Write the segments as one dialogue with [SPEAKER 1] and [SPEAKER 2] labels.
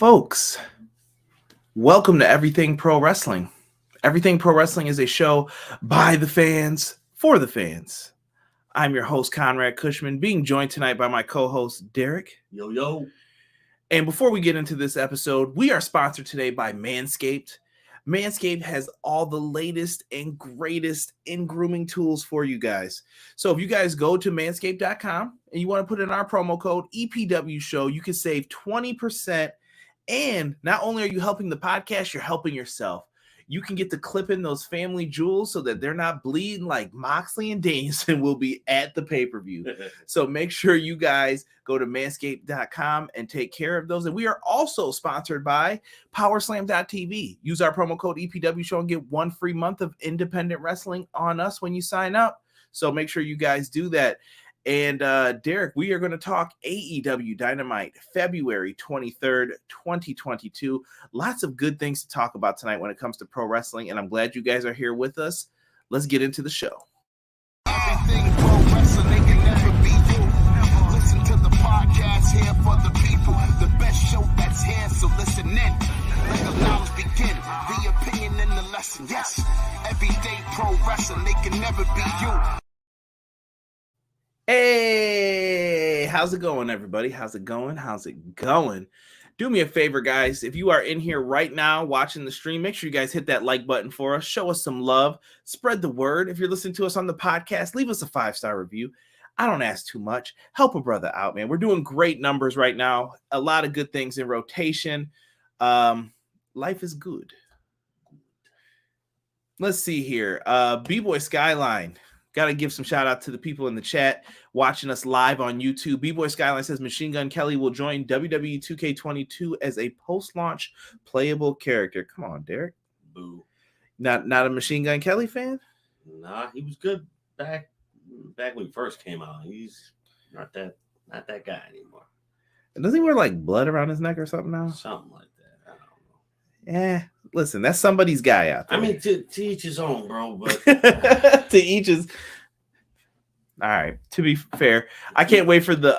[SPEAKER 1] folks, welcome to Everything Pro Wrestling. Everything Pro Wrestling is a show by the fans, for the fans. I'm your host, Conrad Cushman, being joined tonight by my co-host, Derek.
[SPEAKER 2] Yo, yo.
[SPEAKER 1] And before we get into this episode, we are sponsored today by Manscaped. Manscaped has all the latest and greatest in grooming tools for you guys. So if you guys go to manscaped.com and you want to put in our promo code EPW show, you can save 20%. And not only are you helping the podcast, you're helping yourself. You can get to clip in those family jewels so that they're not bleeding like Moxley and Danielson will be at the pay-per-view. So make sure you guys go to manscaped.com and take care of those. And we are also sponsored by powerslam.tv. Use our promo code EPW show and get 1 free month of independent wrestling on us when you sign up. So make sure you guys do that. And Derek, we are going to talk AEW Dynamite, February 23rd, 2022. Lots of good things to talk about tonight when it comes to pro wrestling, and I'm glad you guys are here with us. Let's get into the show.
[SPEAKER 3] Everything pro wrestling, they can never be you. Listen to the podcast here for the people. The best show that's here, so listen in. Let the knowledge begin. The opinion and the lesson. Yes, everyday pro wrestling, they can never be you.
[SPEAKER 1] Hey, how's it going, everybody? How's it going? Do me a favor, guys. If you are in here right now watching the stream, make sure you guys hit that like button for us. Show us some love. Spread the word. If you're listening to us on the podcast, leave us a 5-star review. I don't ask too much. Help a brother out, man. We're doing great numbers right now. A lot of good things in rotation. Life is good. Let's see here. B-Boy Skyline. Got to give some shout out to the people in the chat watching us live on YouTube. B-Boy Skyline says Machine Gun Kelly will join WWE 2K22 as a post-launch playable character. Come on, Derek.
[SPEAKER 2] Boo.
[SPEAKER 1] Not a Machine Gun Kelly fan?
[SPEAKER 2] Nah, he was good back when he first came out. He's not that guy anymore.
[SPEAKER 1] Does he wear like blood around his neck or something now?
[SPEAKER 2] Something like that. I don't know.
[SPEAKER 1] Yeah. Listen, that's somebody's guy out there.
[SPEAKER 2] I mean, to each his own, bro. But
[SPEAKER 1] to each his. All right. To be fair, I can't wait for the.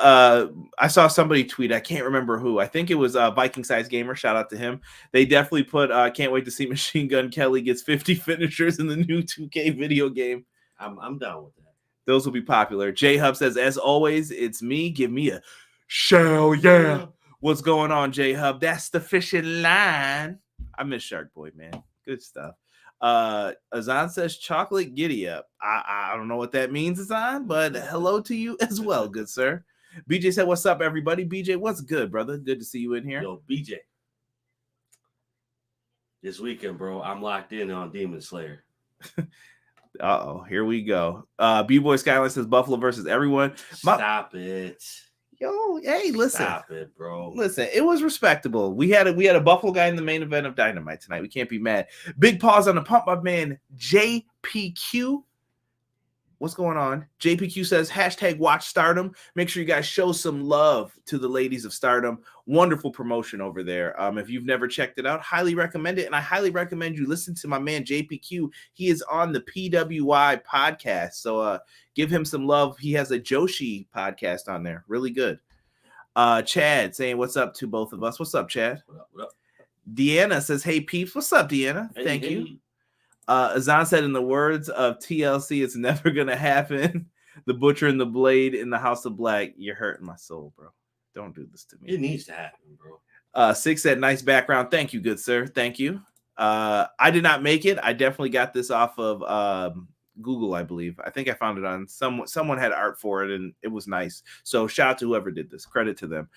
[SPEAKER 1] I saw somebody tweet. I can't remember who. I think it was Viking Size Gamer. Shout out to him. They definitely put. Can't wait to see Machine Gun Kelly gets 50 finishers in the new 2K video game.
[SPEAKER 2] I'm down with that.
[SPEAKER 1] Those will be popular. J Hub says, as always, it's me. Give me a shell, yeah. What's going on, J Hub? That's the fishing line. I miss Shark Boy, man. Good stuff. Azan says chocolate giddy up. I don't know what that means, Azan, but hello to you as well, good sir. BJ said, what's up, everybody? BJ, what's good, brother? Good to see you in here.
[SPEAKER 2] Yo, BJ. This weekend, bro, I'm locked in on Demon Slayer.
[SPEAKER 1] Uh-oh, here we go. B-Boy Skyline says Buffalo versus everyone.
[SPEAKER 2] Stop it.
[SPEAKER 1] Yo, hey, listen.
[SPEAKER 2] Stop it, bro.
[SPEAKER 1] Listen, it was respectable. We had a Buffalo guy in the main event of Dynamite tonight. We can't be mad. Big pause on the pump, my man JPQ. What's going on? JPQ says hashtag watch Stardom. Make sure you guys show some love to the ladies of Stardom. Wonderful promotion over there. If you've never checked it out, highly recommend it. And I highly recommend you listen to my man JPQ. He is on the PWI podcast. So give him some love. He has a Joshi podcast on there. Really good. Chad saying what's up to both of us. What's up, Chad?
[SPEAKER 2] What up?
[SPEAKER 1] Deanna says, hey, peeps. What's up, Deanna?
[SPEAKER 2] Hey,
[SPEAKER 1] Thank
[SPEAKER 2] hey.
[SPEAKER 1] you. Azan said, in the words of TLC, it's never going to happen. The Butcher and the Blade in the House of Black. You're hurting my soul, bro. Don't do this to me.
[SPEAKER 2] It needs to happen, bro.
[SPEAKER 1] 6 said, nice background. Thank you, good sir. Thank you. I did not make it. I definitely got this off of Google, I believe. I think I found it on someone had art for it, and it was nice. So shout out to whoever did this. Credit to them.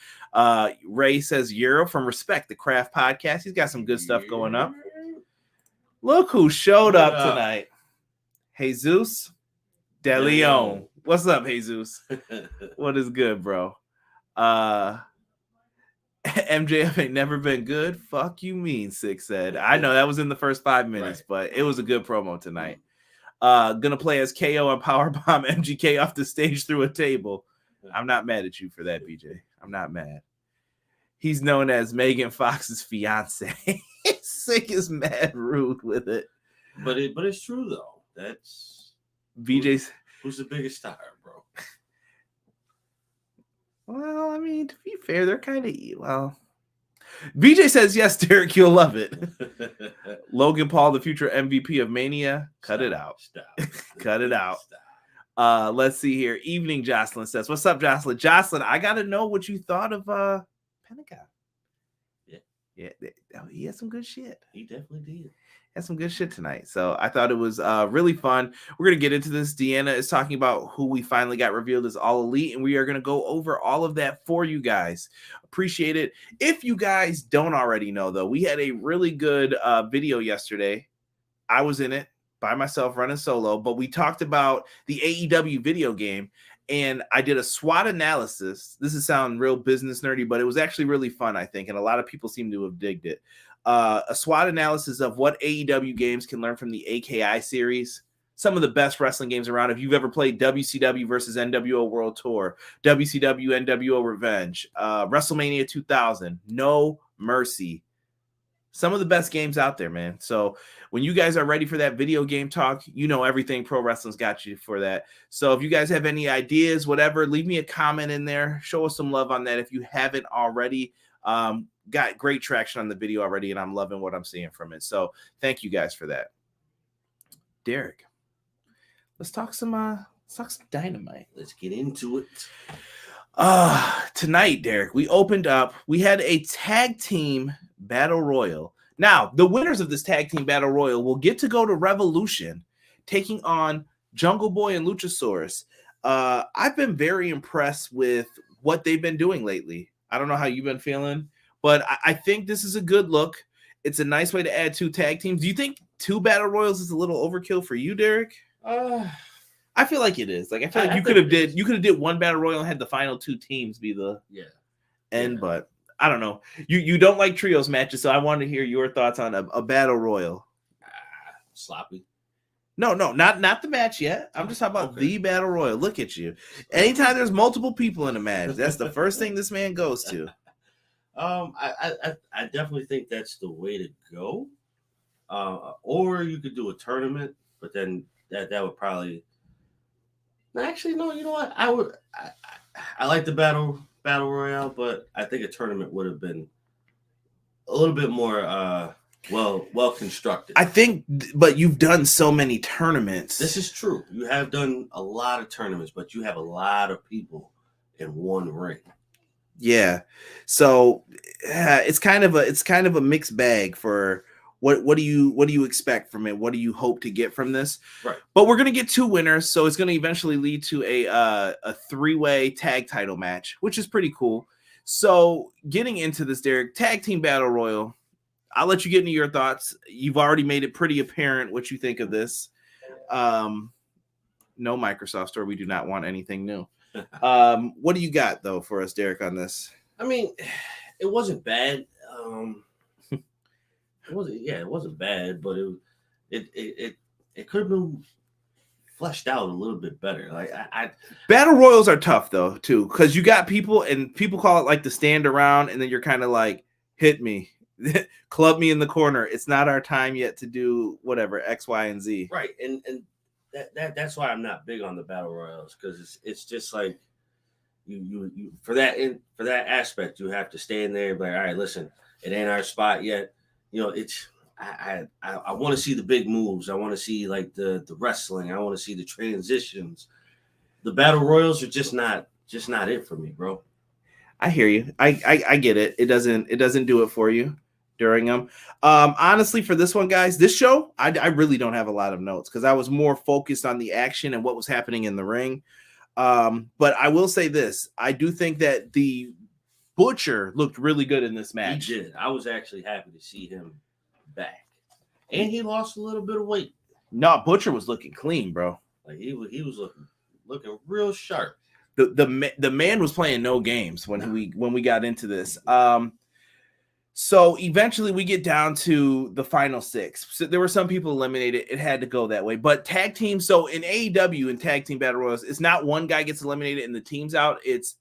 [SPEAKER 1] Ray says, Euro from Respect the Craft podcast. He's got some good stuff going up. Look who showed up tonight. Jesus De Leon. What's up, Jesus? What is good, bro? MJF ain't never been good. Fuck you mean, 6 said. I know that was in the first 5 minutes,
[SPEAKER 2] Right.
[SPEAKER 1] but it was a good promo tonight. Gonna play as KO and powerbomb MGK off the stage through a table. I'm not mad at you for that, BJ. I'm not mad. He's known as Megan Fox's fiance. Sick is mad rude with it.
[SPEAKER 2] But it's true though. That's
[SPEAKER 1] BJ's.
[SPEAKER 2] Who's the biggest star, bro?
[SPEAKER 1] Well, I mean, to be fair, they're kind of well. BJ says yes, Derek, you'll love it. Logan Paul, the future MVP of Mania. Cut it out.
[SPEAKER 2] Stop.
[SPEAKER 1] Cut it out.
[SPEAKER 2] Stop.
[SPEAKER 1] Let's see here. Evening Jocelyn says, what's up, Jocelyn? Jocelyn, I gotta know what you thought of Pentagon. Yeah, he had some good shit.
[SPEAKER 2] He definitely did.
[SPEAKER 1] Had some good shit tonight. So I thought it was really fun. We're going to get into this. Deanna is talking about who we finally got revealed as All Elite, and we are going to go over all of that for you guys. Appreciate it. If you guys don't already know, though, we had a really good video yesterday. I was in it by myself running solo, but we talked about the AEW video game, and I did a SWOT analysis. This is sounding real business nerdy, but it was actually really fun, I think, and a lot of people seem to have digged it. A SWOT analysis of what AEW games can learn from the AKI series. Some of the best wrestling games around. If you've ever played WCW versus NWO World Tour, WCW NWO Revenge, WrestleMania 2000, No Mercy. Some of the best games out there, man. So when you guys are ready for that video game talk, you know everything Pro Wrestling's got you for that. So if you guys have any ideas, whatever, leave me a comment in there. Show us some love on that if you haven't already. Got great traction on the video already, and I'm loving what I'm seeing from it. So thank you guys for that. Derek, let's talk some Dynamite.
[SPEAKER 2] Let's get into it.
[SPEAKER 1] Tonight, Derek, we opened up. We had a tag team battle royal. Now, the winners of this tag team battle royal will get to go to Revolution, taking on Jungle Boy and Luchasaurus. I've been very impressed with what they've been doing lately. I don't know how you've been feeling, but I think this is a good look. It's a nice way to add 2 tag teams. Do you think 2 battle royals is a little overkill for you, Derek? I feel like it is. Like I feel like you could have did 1 battle royal and had the final 2 teams be the end, but I don't know. You don't like trios matches, so I wanted to hear your thoughts on a battle royal.
[SPEAKER 2] Sloppy.
[SPEAKER 1] No, not the match yet. I'm just talking about the battle royal. Look at you. Anytime there's multiple people in a match, that's the first thing this man goes to.
[SPEAKER 2] I definitely think that's the way to go. Or you could do a tournament, but then that would probably. Actually, no. You know what? I like the battle royale, but I think a tournament would have been a little bit more well constructed.
[SPEAKER 1] I think, but you've done so many tournaments.
[SPEAKER 2] This is true. You have done a lot of tournaments, but you have a lot of people in one ring.
[SPEAKER 1] Yeah, so it's kind of a mixed bag for what do you expect from it? What do you hope to get from this?
[SPEAKER 2] Right.
[SPEAKER 1] But we're gonna get 2 winners, so it's gonna eventually lead to a 3-way tag title match, which is pretty cool. So getting into this, Derek, tag team battle royal. I'll let you get into your thoughts. You've already made it pretty apparent what you think of this. No Microsoft Store. We do not want anything new. What do you got though for us, Derek, on this?
[SPEAKER 2] I mean, it wasn't bad. It wasn't bad, but it could have been fleshed out a little bit better. Like
[SPEAKER 1] battle royals are tough though too, because you got people and people call it like the stand around, and then you're kind of like, hit me, club me in the corner. It's not our time yet to do whatever X, Y, and Z.
[SPEAKER 2] Right, and that's why I'm not big on the battle royals, because it's just like you for that aspect you have to stand there and be like, all right, listen, it ain't our spot yet. You know, it's I want to see the big moves. I want to see like the wrestling. I want to see the transitions. The battle royals are just not it for me, bro.
[SPEAKER 1] I hear you. I get it. It doesn't do it for you during them. Honestly, for this one, guys, this show, I really don't have a lot of notes because I was more focused on the action and what was happening in the ring. But I will say this. I do think that the Butcher looked really good in this match.
[SPEAKER 2] He did. I was actually happy to see him back. And he lost a little bit of weight.
[SPEAKER 1] No, Butcher was looking clean, bro.
[SPEAKER 2] Like he was looking real sharp.
[SPEAKER 1] The man was playing no games when we got into this. So eventually we get down to the final 6. So there were some people eliminated. It had to go that way. But tag team, so in AEW and tag team battle royals, it's not one guy gets eliminated and the team's out. It's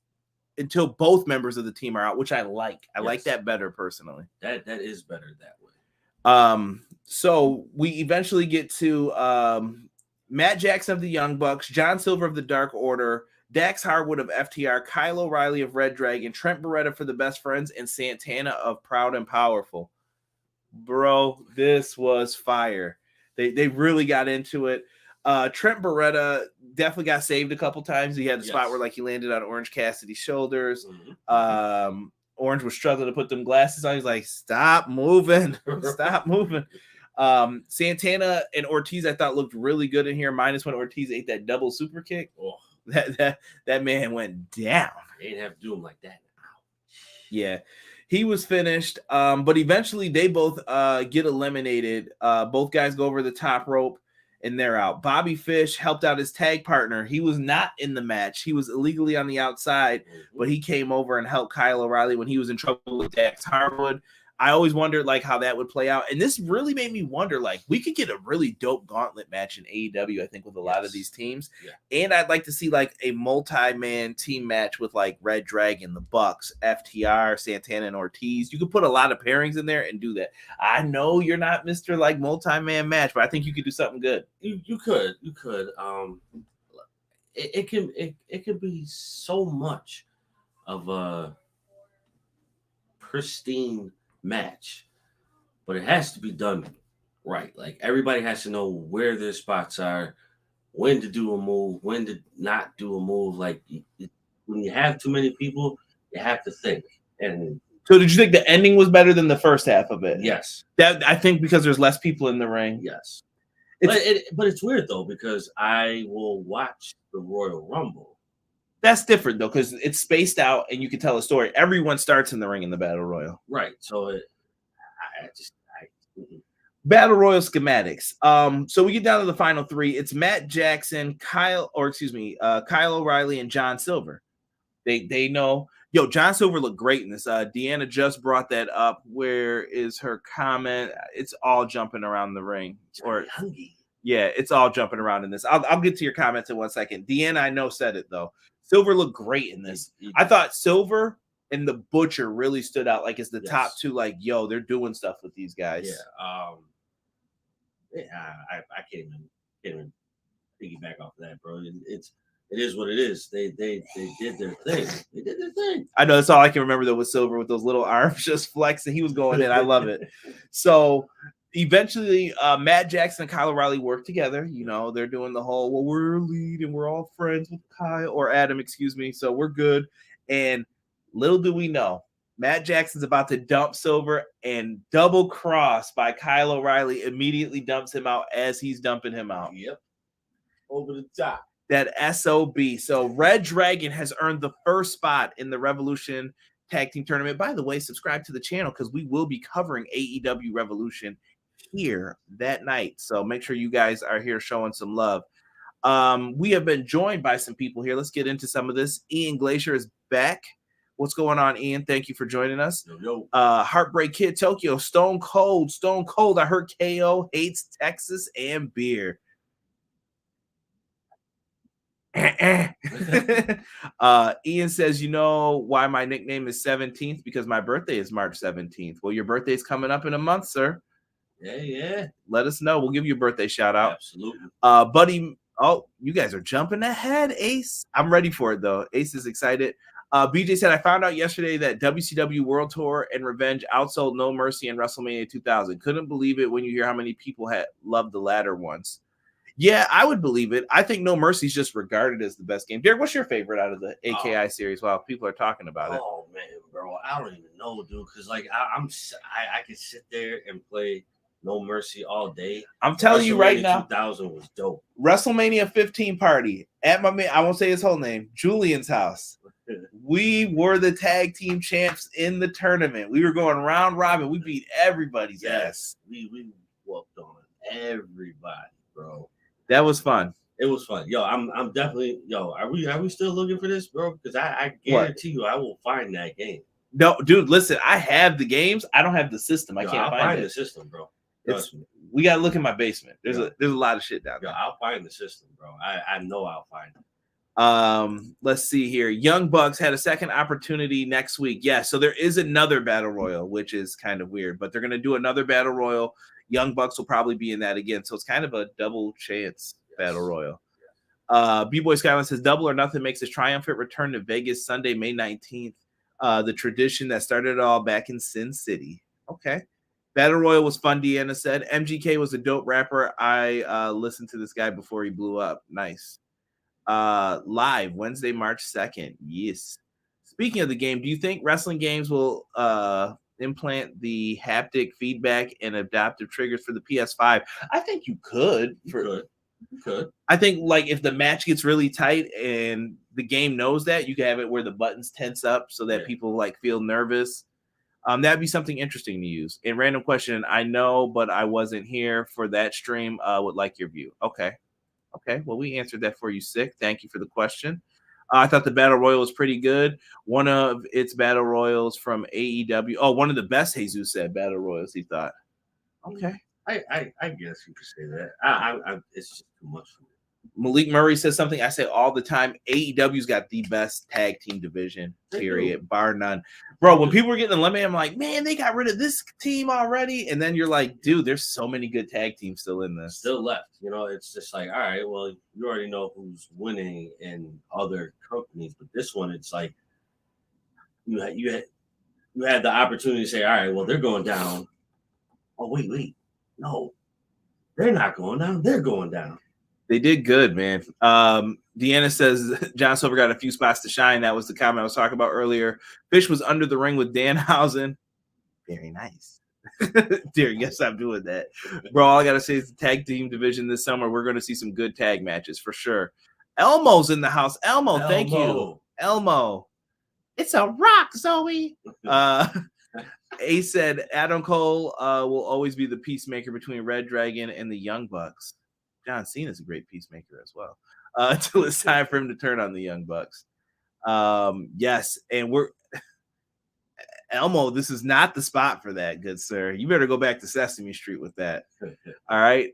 [SPEAKER 1] until both members of the team are out, which I like. I like that better personally.
[SPEAKER 2] That is better that way.
[SPEAKER 1] So we eventually get to Matt Jackson of the Young Bucks, John Silver of the Dark Order, Dax Harwood of FTR, Kyle O'Reilly of ReDragon, Trent Beretta for the Best Friends, and Santana of Proud and Powerful. Bro, this was fire. They really got into it. Trent Beretta definitely got saved a couple times. He had the spot where like he landed on Orange Cassidy's shoulders. Orange was struggling to put them glasses on. He's like, stop moving. Stop moving. Santana and Ortiz, I thought, looked really good in here, minus when Ortiz ate that double super kick. Oh, that man went down.
[SPEAKER 2] They didn't have to do him like that.
[SPEAKER 1] Yeah. He was finished, but eventually they both get eliminated. Both guys go over the top rope, and they're out. Bobby Fish helped out his tag partner. He was not in the match. He was illegally on the outside, but he came over and helped Kyle O'Reilly when he was in trouble with Dax Harwood. I always wondered like how that would play out. And this really made me wonder, like, we could get a really dope gauntlet match in AEW, I think, with a lot of these teams. Yeah. And I'd like to see like a multi-man team match with like ReDragon, the Bucks, FTR, Santana, and Ortiz. You could put a lot of pairings in there and do that. I know you're not Mr. like multi-man match, but I think you could do something good.
[SPEAKER 2] You could. It could be so much of a pristine match, but it has to be done right. Like everybody has to know where their spots are, when to do a move, when to not do a move. Like when you have too many people, you have to think. And
[SPEAKER 1] so, did you think the ending was better than the first half of it?
[SPEAKER 2] Yes.
[SPEAKER 1] That I think because there's less people in the ring.
[SPEAKER 2] Yes. But it's weird though, because I will watch the Royal Rumble.
[SPEAKER 1] That's different though, because it's spaced out and you can tell a story. Everyone starts in the ring in the Battle Royal.
[SPEAKER 2] Right. So
[SPEAKER 1] Battle Royal schematics. So we get down to the final three. It's Matt Jackson, Kyle O'Reilly, and John Silver. They know. Yo, John Silver looked great in this. Deanna just brought that up. Where is her comment? It's all jumping around the ring. Yeah, it's all jumping around in this. I'll get to your comments in 1 second. Deanna, I know, said it though. Silver looked great in this. I thought Silver and the Butcher really stood out like as the top two. Like, yo, they're doing stuff with these guys.
[SPEAKER 2] Yeah. I can't even piggyback off of that, bro. It is what it is. They did their thing. They did their thing.
[SPEAKER 1] I know that's all I can remember though with Silver with those little arms just flexing. He was going in. I love it. So eventually, Matt Jackson and Kyle O'Reilly work together. You know, they're doing the whole, well, we're elite and we're all friends with Kyle or Adam, excuse me. So we're good. And little do we know, Matt Jackson's about to dump Silver, and double cross by Kyle O'Reilly immediately dumps him out as he's dumping him out.
[SPEAKER 2] Yep. Over the top.
[SPEAKER 1] That SOB. So ReDragon has earned the first spot in the Revolution Tag Team Tournament. By the way, subscribe to the channel because we will be covering AEW Revolution here that night. So make sure you guys are here showing some love. We have been joined by some people here. Let's get into some of this. Ian Glacier is back. What's going on, Ian? Thank you for joining us.
[SPEAKER 2] Yo.
[SPEAKER 1] Heartbreak Kid Tokyo, Stone Cold. I heard KO hates Texas and beer. Ian says, you know why my nickname is 17th? Because my birthday is March 17th. Well, your birthday's coming up in a month, sir.
[SPEAKER 2] Yeah.
[SPEAKER 1] Let us know. We'll give you a birthday shout out.
[SPEAKER 2] Absolutely.
[SPEAKER 1] Buddy. Oh, you guys are jumping ahead, Ace. I'm ready for it, though. Ace is excited. BJ said, I found out yesterday that WCW World Tour and Revenge outsold No Mercy in WrestleMania 2000. Couldn't believe it when you hear how many people had loved the latter ones. Yeah, I would believe it. I think No Mercy is just regarded as the best game. Derek, what's your favorite out of the AKI series while people are talking about it?
[SPEAKER 2] Oh, man, bro. I don't even know, dude, because like I could sit there and play No Mercy all day.
[SPEAKER 1] I'm telling you right now,
[SPEAKER 2] 2000 was dope.
[SPEAKER 1] WrestleMania 15 party at my man, I won't say his whole name, Julian's house. We were the tag team champs in the tournament. We were going round robin. We beat everybody's ass.
[SPEAKER 2] We whooped on everybody, bro.
[SPEAKER 1] That was fun.
[SPEAKER 2] It was fun. Yo, I'm definitely, are we still looking for this, bro? Because I guarantee you I will find that game.
[SPEAKER 1] No, dude, listen, I have the games. I don't have the system. I can't find
[SPEAKER 2] the system, bro.
[SPEAKER 1] We gotta look in my basement. There's a lot of shit down there.
[SPEAKER 2] I'll find the system, bro. I know I'll find it.
[SPEAKER 1] Let's see here. Young Bucks had a second opportunity next week. Yeah, so there is another battle royal, which is kind of weird, but they're gonna do another battle royal. Young Bucks will probably be in that again, so it's kind of a double chance battle royal. B-Boy Skyline says Double or Nothing makes a triumphant return to Vegas Sunday, May 19th. The tradition that started it all back in Sin City. Okay. Battle Royal was fun, Deanna said. MGK was a dope rapper. I listened to this guy before he blew up. Nice. Live Wednesday, March 2nd. Yes. Speaking of the game, do you think wrestling games will implant the haptic feedback and adaptive triggers for the PS5? I think you could.
[SPEAKER 2] You could.
[SPEAKER 1] I think like if the match gets really tight and the game knows that, you can have it where the buttons tense up so that people like feel nervous. That'd be something interesting to use. And random question, I know, but I wasn't here for that stream. Would like your view. Okay. Well, we answered that for you, Sick. Thank you for the question. I thought the Battle Royal was pretty good. One of its Battle Royals from AEW. Oh, one of the best, Jesus said, Battle Royals, he thought. Okay.
[SPEAKER 2] I guess you could say that. It's just too much for me.
[SPEAKER 1] Malik Murray says something I say all the time. AEW's got the best tag team division, period, bar none. Bro, when people were getting eliminated, I'm like, man, they got rid of this team already. And then you're like, dude, there's so many good tag teams still in this.
[SPEAKER 2] Still left. You know, it's just like, all right, well, you already know who's winning in other companies. But this one, it's like you had the opportunity to say, all right, well, they're going down. Oh, wait. No, they're not going down. They're going down.
[SPEAKER 1] They did good, man. Deanna says John Silver got a few spots to shine. That was the comment I was talking about earlier. Fish was under the ring with Danhausen. Very nice. Dear, yes, I'm doing that. Bro, all I got to say is the tag team division this summer, we're going to see some good tag matches for sure. Elmo's in the house. Elmo, thank you. Elmo. It's a rock, Zoe. A said Adam Cole will always be the peacemaker between ReDragon and the Young Bucks. John Cena's a great peacemaker as well. Until it's time for him to turn on the Young Bucks. Yes, and we're Elmo. This is not the spot for that, good sir. You better go back to Sesame Street with that. All right.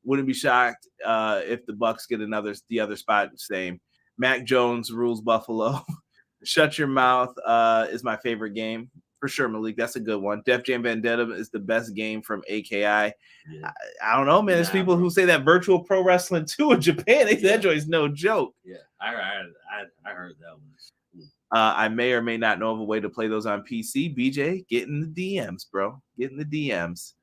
[SPEAKER 1] Wouldn't be shocked if the Bucks get the other spot. Same. Mac Jones rules Buffalo. Shut Your Mouth is my favorite game. For sure, Malik. That's a good one. Def Jam Vendetta is the best game from AKI. Yeah. I don't know, man. There's people who say that Virtual Pro Wrestling 2 in Japan, that joint's no joke.
[SPEAKER 2] Yeah, I heard that one.
[SPEAKER 1] I may or may not know of a way to play those on PC. BJ, get in the DMs, bro. Get in the DMs.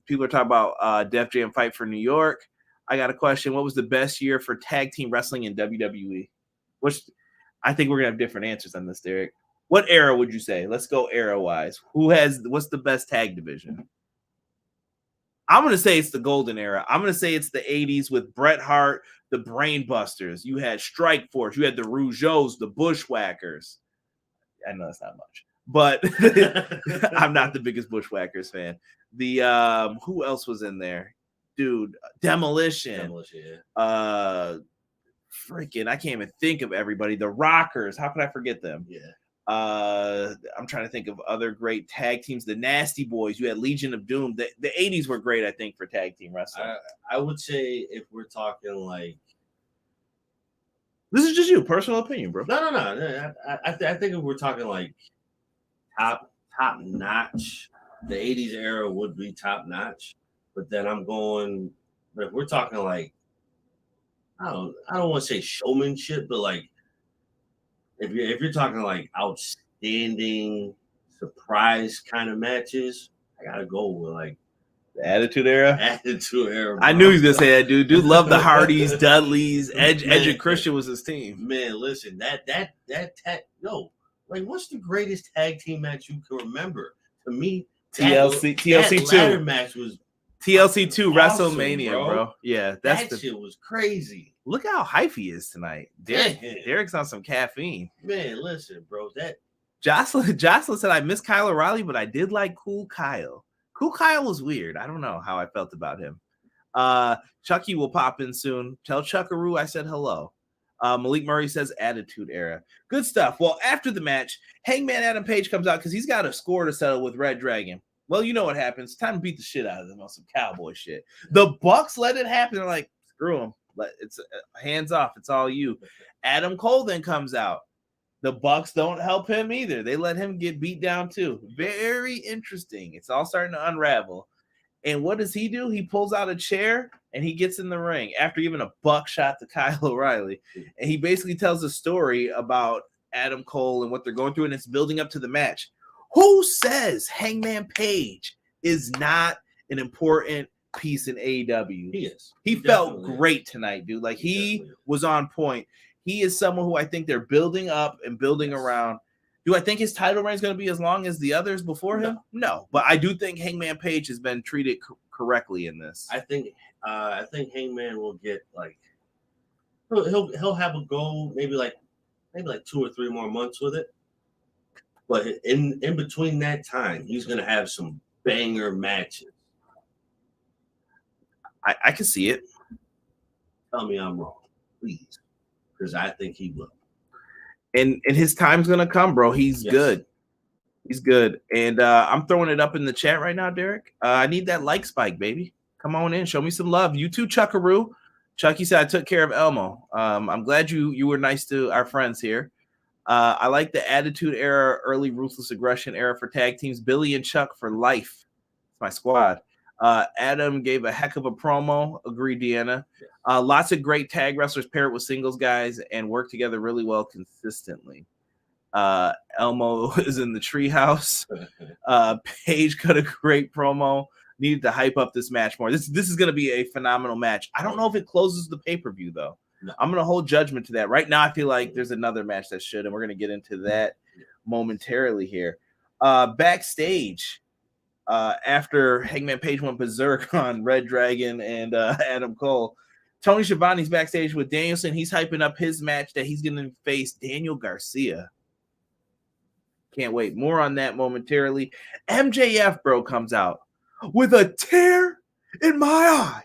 [SPEAKER 1] People are talking about Def Jam Fight for New York. I got a question. What was the best year for tag team wrestling in WWE? Which I think we're going to have different answers on this, Derek. What era would you say? Let's go era-wise. What's the best tag division? I'm going to say it's the golden era. I'm going to say it's the 80s with Bret Hart, the Brainbusters. You had Strike Force. You had the Rougeaus, the Bushwhackers. I know that's not much, but I'm not the biggest Bushwhackers fan. The who else was in there? Dude, Demolition. Yeah. Freaking, I can't even think of everybody. The Rockers. How could I forget them?
[SPEAKER 2] Yeah.
[SPEAKER 1] I'm trying to think of other great tag teams. The Nasty Boys. You had Legion of Doom. The 80s were great, I think, for tag team wrestling.
[SPEAKER 2] I would say if we're talking like,
[SPEAKER 1] this is just you, personal opinion, bro.
[SPEAKER 2] No. I think if we're talking like top notch, the 80s era would be top notch. But then but if we're talking like, I don't want to say showmanship, but like, if you're talking like outstanding surprise kind of matches, I gotta go with like
[SPEAKER 1] the Attitude Era.
[SPEAKER 2] Bro.
[SPEAKER 1] I knew he was gonna say that, dude. Dude loved the Hardys, Dudleys, Edge and Christian was his team.
[SPEAKER 2] Man, listen, what's the greatest tag team match you can remember? To me,
[SPEAKER 1] TLC 2
[SPEAKER 2] match was
[SPEAKER 1] TLC 2
[SPEAKER 2] awesome,
[SPEAKER 1] WrestleMania, bro. Yeah,
[SPEAKER 2] that shit was crazy.
[SPEAKER 1] Look how hype he is tonight. Derek's on some caffeine.
[SPEAKER 2] Man, listen, bro.
[SPEAKER 1] Jocelyn said I miss Kyle O'Reilly, but I did like Cool Kyle. Cool Kyle was weird. I don't know how I felt about him. Chucky will pop in soon. Tell Chuckaroo I said hello. Malik Murray says Attitude Era. Good stuff. Well, after the match, Hangman Adam Page comes out because he's got a score to settle with ReDragon. Well, you know what happens. Time to beat the shit out of them on some cowboy shit. The Bucks let it happen. They're like, screw them. It's hands off. It's all you. Adam Cole then comes out. The Bucks don't help him either. They let him get beat down too. Very interesting. It's all starting to unravel. And what does he do? He pulls out a chair and he gets in the ring after giving a buckshot to Kyle O'Reilly, and he basically tells a story about Adam Cole and what they're going through, and it's building up to the match. Who says Hangman Page is not an important piece in AEW?
[SPEAKER 2] He is.
[SPEAKER 1] He felt great tonight, dude. Like he was on point. He is someone who I think they're building up and building around. Do I think his title reign is going to be as long as the others before him? No, but I do think Hangman Page has been treated correctly in this.
[SPEAKER 2] I think Hangman will get like he'll have a goal, maybe like 2 or 3 more months with it. But in between that time, he's going to have some banger matches.
[SPEAKER 1] I can see it.
[SPEAKER 2] Tell me I'm wrong, please, because I think he will.
[SPEAKER 1] And his time's gonna come, bro. He's good. He's good. And I'm throwing it up in the chat right now, Derek. I need that like spike, baby. Come on in, show me some love. You too, Chuckaroo. Chucky said I took care of Elmo. I'm glad you were nice to our friends here. I like the Attitude Era, early Ruthless Aggression era for tag teams. Billy and Chuck for life. It's my squad. Adam gave a heck of a promo. Agreed, Deanna. Lots of great tag wrestlers paired with singles guys and work together really well consistently. Elmo is in the treehouse. Paige cut a great promo. Needed to hype up this match more. This is going to be a phenomenal match. I don't know if it closes the pay-per-view, though. No. I'm going to hold judgment to that. Right now, I feel like there's another match that should, and we're going to get into that momentarily here. Backstage, after Hangman Page went berserk on ReDragon and Adam Cole, Tony Schiavone's backstage with Danielson. He's hyping up his match that he's going to face Daniel Garcia. Can't wait. More on that momentarily. MJF, bro, comes out with a tear in my eye.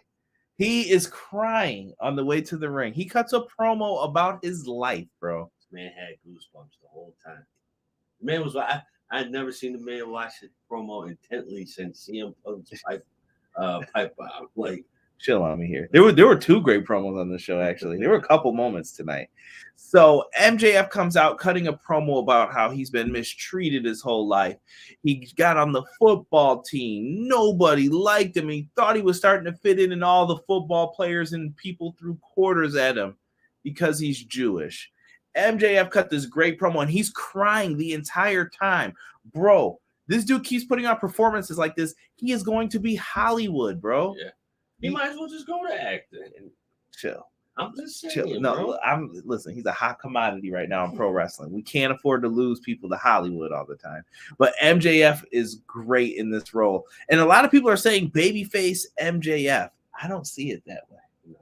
[SPEAKER 1] He is crying on the way to the ring. He cuts a promo about his life, bro.
[SPEAKER 2] This man had goosebumps the whole time. The man was like, I'd never seen the man watch the promo intently since CM Punk's pipe bomb. Like,
[SPEAKER 1] chill on me here. There were 2 great promos on the show, actually. There were a couple moments tonight. So MJF comes out cutting a promo about how he's been mistreated his whole life. He got on the football team. Nobody liked him. He thought he was starting to fit in, and all the football players and people threw quarters at him because he's Jewish. MJF cut this great promo, and he's crying the entire time. Bro, this dude keeps putting on performances like this. He is going to be Hollywood, bro.
[SPEAKER 2] Yeah. He might as well just go to acting.
[SPEAKER 1] Chill.
[SPEAKER 2] I'm just saying,
[SPEAKER 1] chill. No,
[SPEAKER 2] bro.
[SPEAKER 1] Listen, he's a hot commodity right now in pro wrestling. We can't afford to lose people to Hollywood all the time. But MJF is great in this role. And a lot of people are saying babyface MJF. I don't see it that way. No.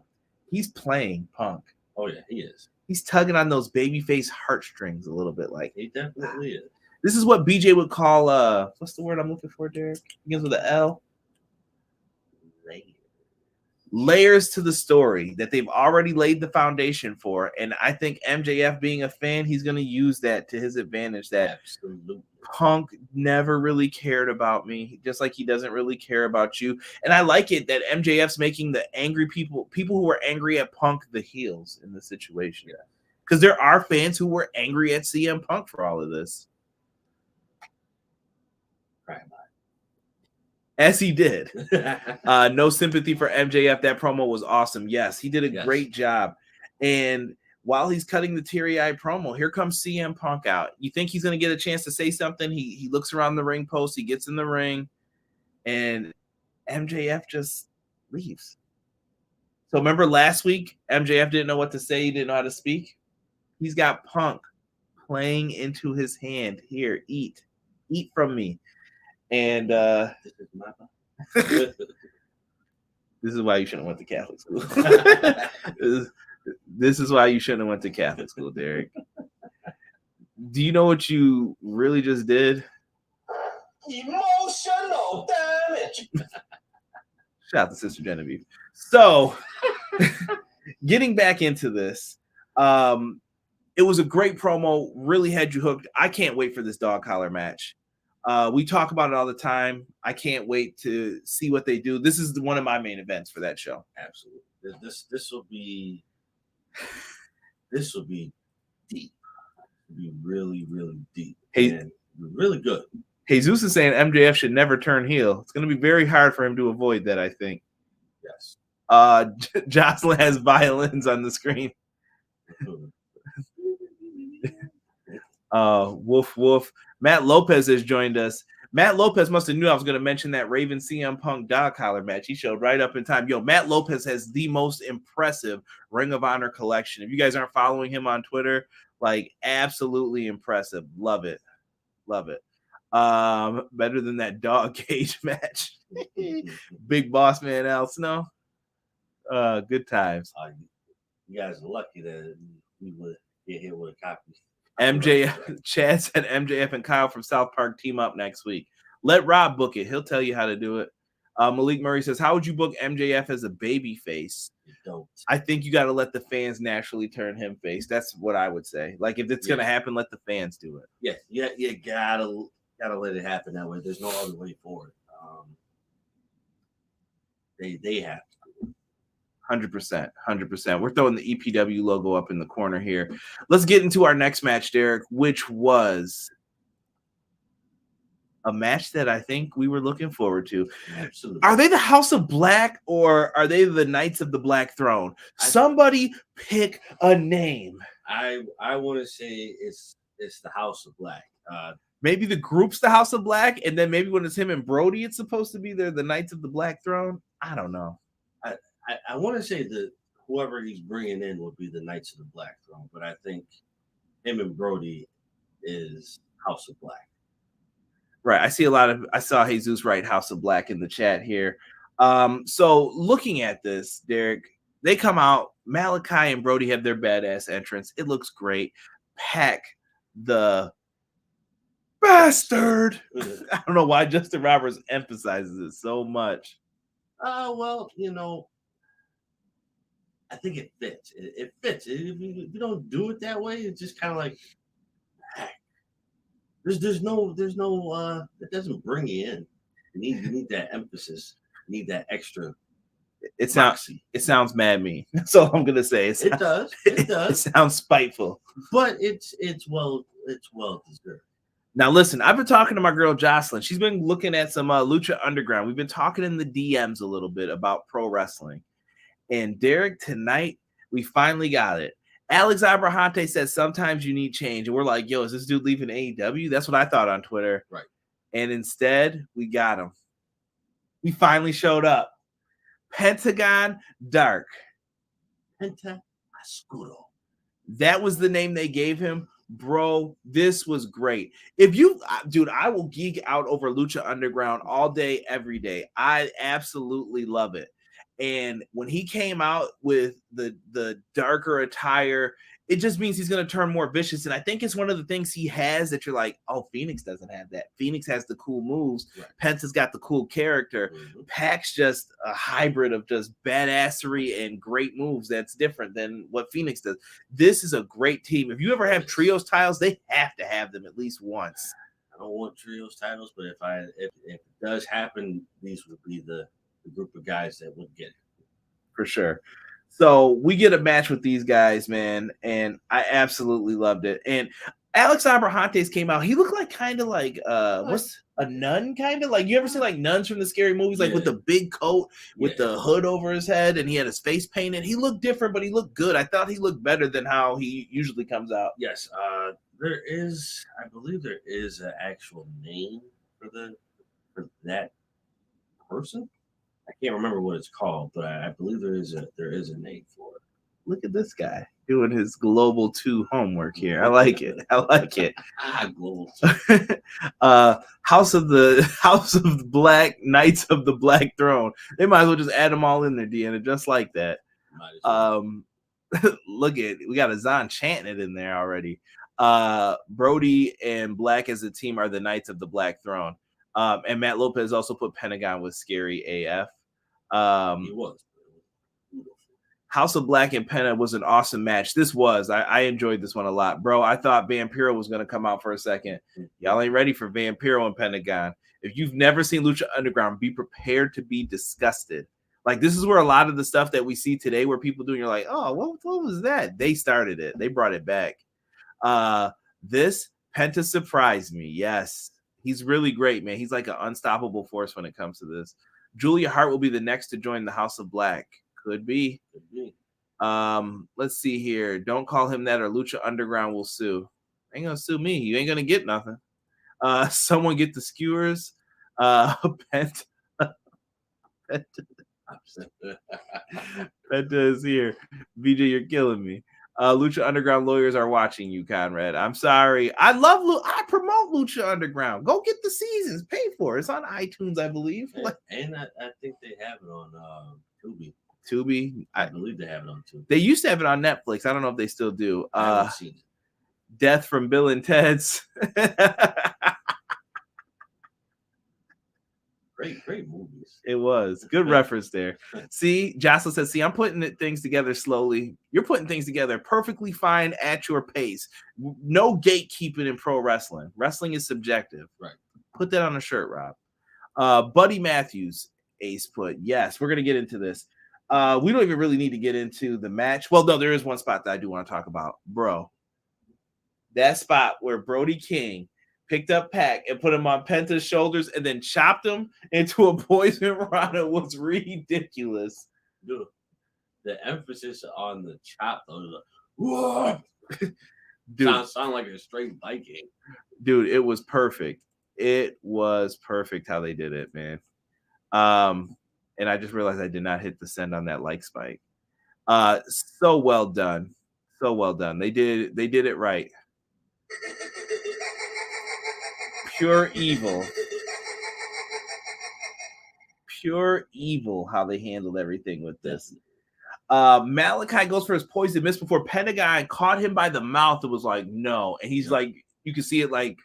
[SPEAKER 1] He's playing Punk.
[SPEAKER 2] Oh, yeah, he is.
[SPEAKER 1] He's tugging on those babyface heartstrings a little bit. Like,
[SPEAKER 2] he definitely is.
[SPEAKER 1] This is what BJ would call, what's the word I'm looking for, Derek? It begins with an L. Layers to the story that they've already laid the foundation for. And I think MJF, being a fan, he's going to use that to his advantage. That
[SPEAKER 2] absolutely.
[SPEAKER 1] Punk never really cared about me, just like he doesn't really care about you. And I like it that MJF's making the angry people who were angry at Punk, the heels in the situation. Because there are fans who were angry at CM Punk for all of this.
[SPEAKER 2] Right.
[SPEAKER 1] As he did. No sympathy for MJF. That promo was awesome. Yes, he did a great job. And while he's cutting the teary-eyed promo, here comes CM Punk out. You think he's going to get a chance to say something? He looks around the ring post. He gets in the ring. And MJF just leaves. So remember last week, MJF didn't know what to say. He didn't know how to speak. He's got Punk playing into his hand. Here, eat from me. And this is why you shouldn't have went to Catholic school. This is why you shouldn't have went to Catholic school, Derek. Do you know what you really just did?
[SPEAKER 2] Emotional damage.
[SPEAKER 1] Shout out to Sister Genevieve. So, getting back into this, it was a great promo. Really had you hooked. I can't wait for this dog collar match. We talk about it all the time. I can't wait to see what they do. This is one of my main events for that show.
[SPEAKER 2] Absolutely. This will be deep. It'll be really, really deep.
[SPEAKER 1] Hey,
[SPEAKER 2] and really good.
[SPEAKER 1] Jesus is saying MJF should never turn heel. It's going to be very hard for him to avoid that, I think.
[SPEAKER 2] Yes.
[SPEAKER 1] Jocelyn has violins on the screen. Woof woof. Matt Lopez has joined us. Matt Lopez must have knew I was going to mention that Raven CM Punk dog collar match. He showed right up in time. Yo, Matt Lopez has the most impressive Ring of Honor collection. If you guys aren't following him on Twitter, like absolutely impressive. Love it. Love it. Better than that dog cage match. Big Boss Man Al Snow. Good times.
[SPEAKER 2] You guys are lucky that we would get hit with a copy.
[SPEAKER 1] MJF, Chad said MJF and Kyle from South Park team up next week. Let Rob book it. He'll tell you how to do it. Malik Murray says, how would you book MJF as a baby face?
[SPEAKER 2] You don't.
[SPEAKER 1] I think you got to let the fans naturally turn him face. That's what I would say. Like, if it's going to happen, let the fans do it.
[SPEAKER 2] Yeah, you gotta let it happen that way. There's no other way forward. They have to.
[SPEAKER 1] 100%. We're throwing the EPW logo up in the corner here. Let's get into our next match, Derek, which was a match that I think we were looking forward to.
[SPEAKER 2] Absolutely.
[SPEAKER 1] Are they the House of Black or are they the Knights of the Black Throne? Somebody pick a name.
[SPEAKER 2] I want to say it's the House of Black.
[SPEAKER 1] Maybe the group's the House of Black, and then maybe when it's him and Brody, it's supposed to be the Knights of the Black Throne. I don't know.
[SPEAKER 2] I want to say that whoever he's bringing in would be the Knights of the Black Throne, but I think him and Brody is House of Black.
[SPEAKER 1] Right. I saw Jesus write House of Black in the chat here. So looking at this, Derek, they come out, Malachi and Brody have their badass entrance. It looks great. Pack the bastard. I don't know why Justin Roberts emphasizes it so much.
[SPEAKER 2] Well, I think it fits. It fits. If you don't do it that way, it's just kind of like there's no it doesn't bring you in. You need that emphasis. You need that extra.
[SPEAKER 1] It sounds mad mean. That's all I'm gonna say.
[SPEAKER 2] It does.
[SPEAKER 1] It sounds spiteful.
[SPEAKER 2] But it's well deserved.
[SPEAKER 1] Now listen, I've been talking to my girl Jocelyn. She's been looking at some Lucha Underground. We've been talking in the DMs a little bit about pro wrestling. And Derek, tonight, we finally got it. Alex Abrahante says sometimes you need change. And we're like, yo, is this dude leaving AEW? That's what I thought on Twitter.
[SPEAKER 2] Right.
[SPEAKER 1] And instead, we got him. He finally showed up. Pentagon Dark.
[SPEAKER 2] Penta Oscuro.
[SPEAKER 1] That was the name they gave him. Bro, this was great. Dude, I will geek out over Lucha Underground all day, every day. I absolutely love it. And when he came out with the darker attire, it just means he's going to turn more vicious. And I think it's one of the things he has that you're like, oh, Phoenix doesn't have that. Phoenix has the cool moves. Right. Penta's got the cool character. Mm-hmm. Pac's just a hybrid of just badassery and great moves that's different than what Phoenix does. This is a great team. If you ever have trios titles, they have to have them at least once.
[SPEAKER 2] I don't want trios titles, but if it does happen, these would be the group of guys that would get it.
[SPEAKER 1] For sure. So we get a match with these guys, man, and I absolutely loved it. And Alex Abrahantes came out. He looked like kind of like what's a nun, kind of like you ever see like nuns from the scary movies, like with the big coat with the hood over his head, and he had his face painted. He looked different, but he looked good. I thought he looked better than how he usually comes out.
[SPEAKER 2] Yes, I believe there is an actual name for that person. I can't remember what it's called, but I believe there is a name for it.
[SPEAKER 1] Look at this guy doing his Global 2 homework here. I like it.
[SPEAKER 2] Global
[SPEAKER 1] 2. House of the Black, Knights of the Black Throne. They might as well just add them all in there, Deanna, just like that. Look at we got a Zon chanting it in there already. Brody and Black as a team are the Knights of the Black Throne. And Matt Lopez also put Pentagon with Scary AF.
[SPEAKER 2] He was.
[SPEAKER 1] House of Black and Penta was an awesome match. This was. I enjoyed this one a lot, bro. I thought Vampiro was going to come out for a second. Y'all ain't ready for Vampiro and Pentagon. If you've never seen Lucha Underground, be prepared to be disgusted. Like, this is where a lot of the stuff that we see today where people doing, you're like, oh, what was that? They started it. They brought it back. This Penta surprised me. Yes. He's really great, man. He's like an unstoppable force when it comes to this. Julia Hart will be the next to join the House of Black. Could be. Let's see here. Don't call him that or Lucha Underground will sue. Ain't gonna sue me. You ain't gonna get nothing. Someone get the skewers. Penta is here. BJ, you're killing me. Lucha Underground lawyers are watching you, Conrad. I'm sorry. I promote Lucha Underground. Go get the seasons. Pay for it. It's on iTunes, I believe.
[SPEAKER 2] And I think they have it on Tubi.
[SPEAKER 1] Tubi.
[SPEAKER 2] I believe they have it on Tubi.
[SPEAKER 1] They used to have it on Netflix. I don't know if they still do.
[SPEAKER 2] I haven't seen it.
[SPEAKER 1] Death from Bill and Ted's.
[SPEAKER 2] Great movies.
[SPEAKER 1] It was. Good reference there. See, Jocelyn says, I'm putting things together slowly. You're putting things together perfectly fine at your pace. No gatekeeping in pro wrestling. Wrestling is subjective.
[SPEAKER 2] Right.
[SPEAKER 1] Put that on a shirt, Rob. Buddy Matthews, Ace put. Yes, we're going to get into this. We don't even really need to get into the match. Well, no, there is one spot that I do want to talk about. Bro, that spot where Brody King picked up Pac and put him on Penta's shoulders and then chopped him into a poison rana was ridiculous.
[SPEAKER 2] Dude, the emphasis on the chop, though, like, sound like a straight Viking.
[SPEAKER 1] Dude, it was perfect. It was perfect how they did it, man. And I just realized I did not hit the send on that like spike. So well done. So well done. They did it right. Pure evil how they handled everything with this. Malachi goes for his poison miss before Pentagon caught him by the mouth. It was like, no. And he's like, you can see it like,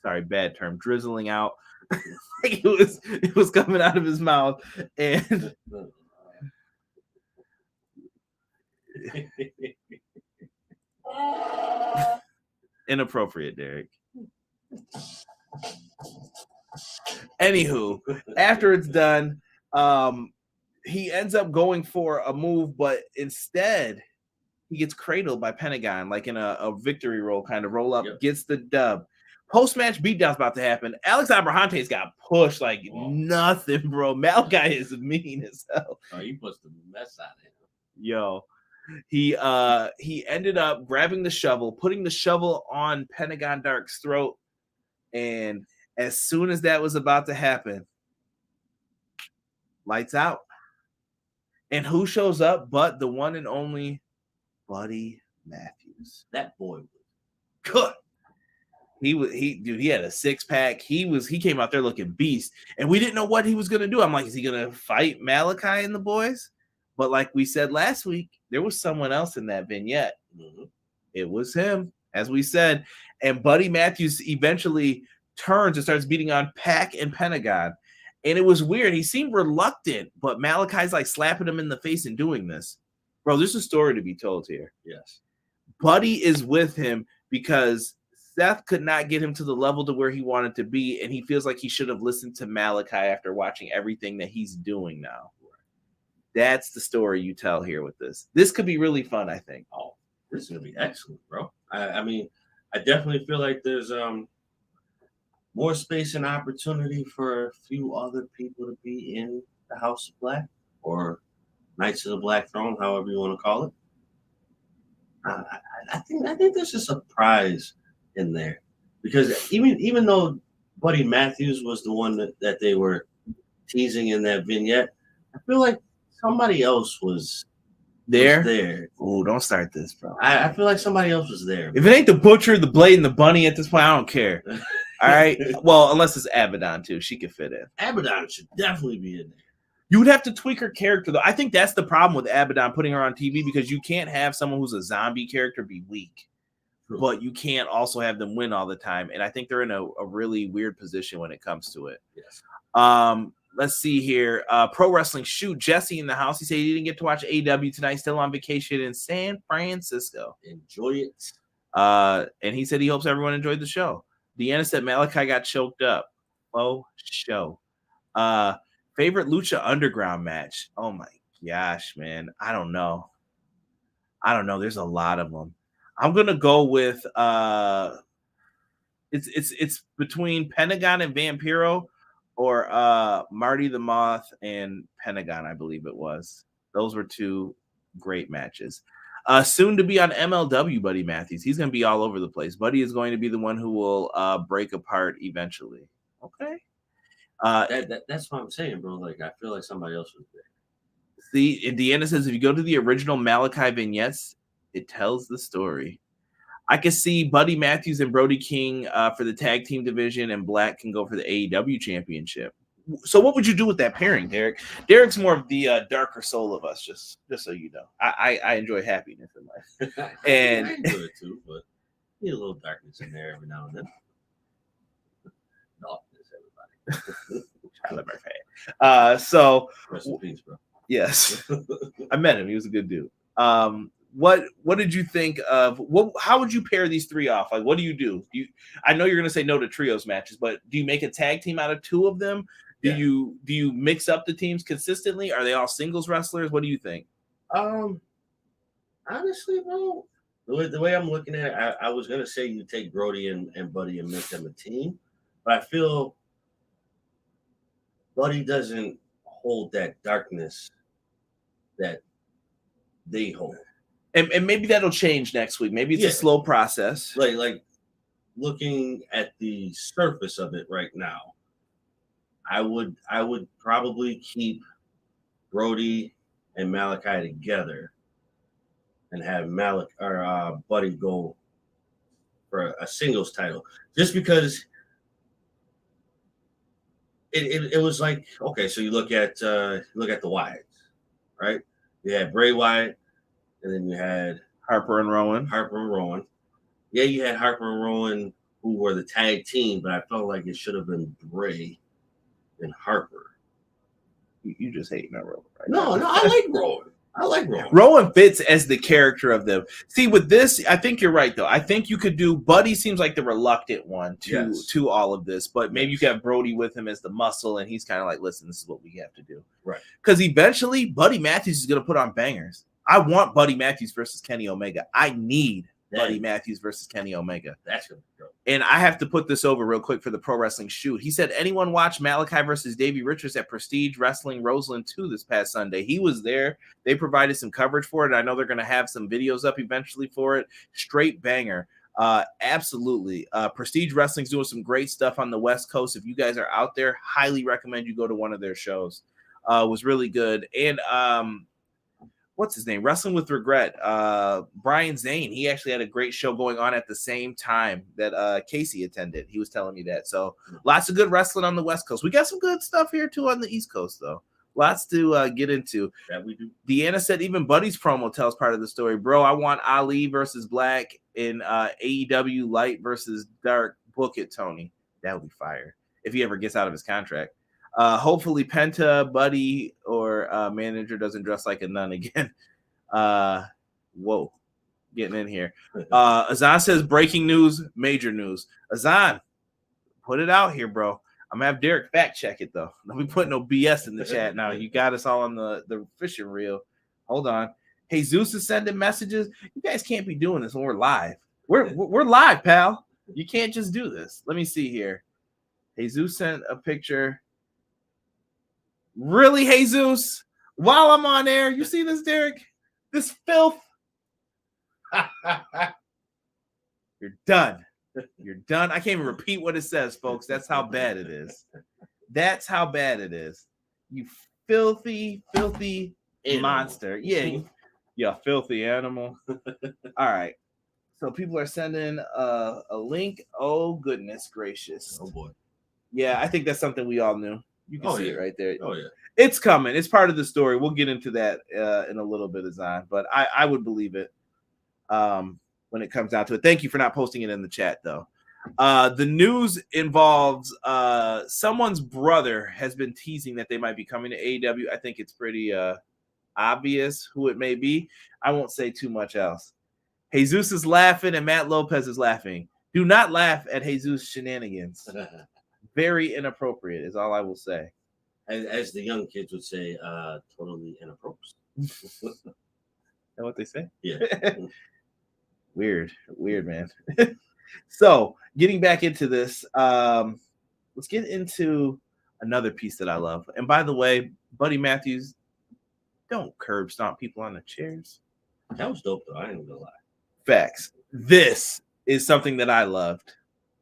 [SPEAKER 1] sorry, bad term, drizzling out. it was coming out of his mouth. And inappropriate, Derek. Anywho, after it's done, he ends up going for a move, but instead he gets cradled by Pentagon, like in a victory roll, kind of roll up, gets the dub. Post-match beatdown's about to happen. Alex Abrahante's got pushed like nothing, bro. Malachi is mean as hell.
[SPEAKER 2] Oh, he puts the mess out of him.
[SPEAKER 1] Yo. He ended up grabbing the shovel, putting the shovel on Pentagon Dark's throat, and as soon as that was about to happen, lights out. And who shows up but the one and only Buddy Matthews?
[SPEAKER 2] That boy was
[SPEAKER 1] good. He had a six-pack. He came out there looking beast, and we didn't know what he was gonna do. I'm like, is he gonna fight Malachi and the boys? But like we said last week, there was someone else in that vignette.
[SPEAKER 2] Mm-hmm.
[SPEAKER 1] It was him, as we said. And Buddy Matthews eventually turns and starts beating on Pac and Pentagon. And it was weird. He seemed reluctant, but Malachi's like slapping him in the face and doing this. Bro, there's a story to be told here.
[SPEAKER 2] Yes.
[SPEAKER 1] Buddy is with him because Seth could not get him to the level to where he wanted to be, and he feels like he should have listened to Malachi after watching everything that he's doing now. That's the story you tell here with this. This could be really fun, I think.
[SPEAKER 2] Oh, this is going to be excellent, bro. I mean, I definitely feel like there's more space and opportunity for a few other people to be in the House of Black or Knights of the Black Throne, however you want to call it. I think there's a surprise in there because even though Buddy Matthews was the one that they were teasing in that vignette, I feel like somebody else was there.
[SPEAKER 1] Oh, don't start this, bro.
[SPEAKER 2] I feel like somebody else was there.
[SPEAKER 1] If it ain't the Butcher, the Blade, and the Bunny at this point, I don't care. All right. Well, unless it's Abaddon too, she could fit in.
[SPEAKER 2] Abaddon should definitely be in there.
[SPEAKER 1] You would have to tweak her character, though. I think that's the problem with Abaddon putting her on TV because you can't have someone who's a zombie character be weak, but you can't also have them win all the time. And I think they're in a really weird position when it comes to it.
[SPEAKER 2] Yes.
[SPEAKER 1] Let's see here. Pro Wrestling Shoot, Jesse in the house. He said he didn't get to watch AEW tonight, still on vacation in San Francisco.
[SPEAKER 2] Enjoy it.
[SPEAKER 1] And he said he hopes everyone enjoyed the show. Deanna said Malachi got choked up. Oh, show. Favorite Lucha Underground match? Oh my gosh, man. I don't know. There's a lot of them. I'm gonna go with it's between Pentagon and Vampiro or Marty the Moth and Pentagon, I believe it was. Those were two great matches. Soon to be on MLW, Buddy Matthews. He's going to be all over the place. Buddy is going to be the one who will break apart eventually. Okay.
[SPEAKER 2] That's what I'm saying, bro. Like, I feel like somebody else was there.
[SPEAKER 1] See, Deanna says, if you go to the original Malachi vignettes, it tells the story. I can see Buddy Matthews and Brody King for the tag team division, and Black can go for the AEW championship. So what would you do with that pairing, Derek? Derek's more of the darker soul of us, just so you know. I enjoy happiness in life. And
[SPEAKER 2] I enjoy it too, but need a little darkness in there every now and then. Darkness, everybody.
[SPEAKER 1] I love our fan. So
[SPEAKER 2] rest in peace, bro.
[SPEAKER 1] Yes. I met him. He was a good dude. What did you think of how would you pair these three off? Like, what do you do? I know you're gonna say no to trios matches, but do you make a tag team out of two of them? Do you mix up the teams consistently? Are they all singles wrestlers? What do you think?
[SPEAKER 2] Honestly, bro, the way I'm looking at it, I was gonna say you take Brody and Buddy and make them a team, but I feel Buddy doesn't hold that darkness that they hold.
[SPEAKER 1] And maybe that'll change next week. Maybe it's a slow process.
[SPEAKER 2] Like looking at the surface of it right now, I would probably keep Brody and Malachi together and have Buddy go for a singles title, just because it was like, okay, so you look at the Wyatts, right? You had Bray Wyatt, and then you had
[SPEAKER 1] Harper and Rowan.
[SPEAKER 2] Yeah, you had Harper and Rowan, who were the tag team, but I felt like it should have been Bray and Harper.
[SPEAKER 1] You just hate that Rowan, right?
[SPEAKER 2] No, I like Rowan.
[SPEAKER 1] Rowan fits as the character of them. See, with this, I think you're right, though. I think you could do Buddy seems like the reluctant one to all of this, but maybe you could have Brody with him as the muscle, and he's kind of like, listen, this is what we have to do.
[SPEAKER 2] Right.
[SPEAKER 1] Because eventually, Buddy Matthews is going to put on bangers. I want Buddy Matthews versus Kenny Omega. I need Buddy Matthews versus Kenny Omega.
[SPEAKER 2] That's going to go.
[SPEAKER 1] And I have to put this over real quick for the Pro Wrestling Shoot. He said, anyone watch Malachi versus Davey Richards at Prestige Wrestling Roseland 2 this past Sunday? He was there. They provided some coverage for it. I know they're going to have some videos up eventually for it. Straight banger. Absolutely. Prestige Wrestling's doing some great stuff on the West Coast. If you guys are out there, highly recommend you go to one of their shows. It was really good. And what's his name? Wrestling with Regret. Brian Zane. He actually had a great show going on at the same time that Casey attended. He was telling me that. So lots of good wrestling on the West Coast. We got some good stuff here too on the East Coast, though. Lots to get into.
[SPEAKER 2] That we do.
[SPEAKER 1] Deanna said even Buddy's promo tells part of the story. Bro, I want Ali versus Black in AEW Light versus Dark. Book it, Tony. That would be fire if he ever gets out of his contract. Hopefully Penta, Buddy, or manager doesn't dress like a nun again. Whoa, getting in here. Azan says breaking news, major news. Azan, put it out here, bro. I'm gonna have Derek fact check it though. Don't be putting no BS in the chat now. You got us all on the fishing reel. Hold on. Hey, Zeus is sending messages. You guys can't be doing this when we're live. We're live, pal. You can't just do this. Let me see here. Hey, Zeus sent a picture. Really, Jesus? While I'm on air, you see this, Derek? This filth. You're done. You're done. I can't even repeat what it says, folks. That's how bad it is. That's how bad it is. You filthy monster. Yeah, you filthy animal. All right. So people are sending a link. Oh, goodness gracious.
[SPEAKER 2] Oh, boy.
[SPEAKER 1] Yeah, I think that's something we all knew. You can see it right there.
[SPEAKER 2] Oh, yeah.
[SPEAKER 1] It's coming. It's part of the story. We'll get into that in a little bit, Azan. But I would believe it when it comes down to it. Thank you for not posting it in the chat, though. The news involves someone's brother has been teasing that they might be coming to AEW. I think it's pretty obvious who it may be. I won't say too much else. Jesus is laughing and Matt Lopez is laughing. Do not laugh at Jesus' shenanigans. Very inappropriate is all I will say.
[SPEAKER 2] As the young kids would say, totally inappropriate.
[SPEAKER 1] Is that what they say?
[SPEAKER 2] Yeah.
[SPEAKER 1] Weird, man. So, getting back into this, let's get into another piece that I love. And by the way, Buddy Matthews, Don't curb stomp people on the chairs.
[SPEAKER 2] That was dope, though. I ain't gonna lie.
[SPEAKER 1] Facts. This is something that I loved.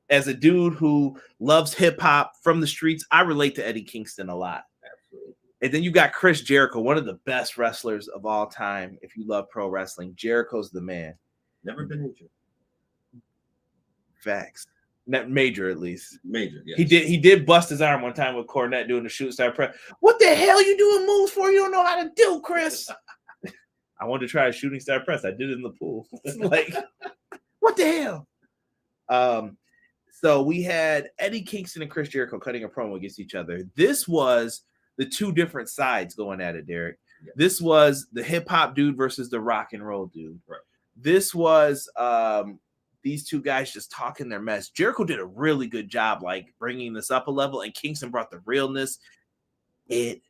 [SPEAKER 1] As a dude who loves hip hop from the streets, I relate to Eddie Kingston a lot.
[SPEAKER 2] Absolutely.
[SPEAKER 1] And then you got Chris Jericho, one of the best wrestlers of all time. If you love pro wrestling, Jericho's the man.
[SPEAKER 2] Never been injured.
[SPEAKER 1] Facts. Not major, at least.
[SPEAKER 2] Major, yes.
[SPEAKER 1] He did bust his arm one time with Cornette doing the shooting star press. What the hell you doing moves for? You don't know how to do, Chris. I wanted to try a shooting star press. I did it in the pool. Like, what the hell? So we had Eddie Kingston and Chris Jericho cutting a promo against each other. This was the two different sides going at it, Derek. Yeah. This was the hip hop dude versus the rock and roll dude.
[SPEAKER 2] Right.
[SPEAKER 1] This was these two guys just talking their mess. Jericho did a really good job, like bringing this up a level, and Kingston brought the realness. It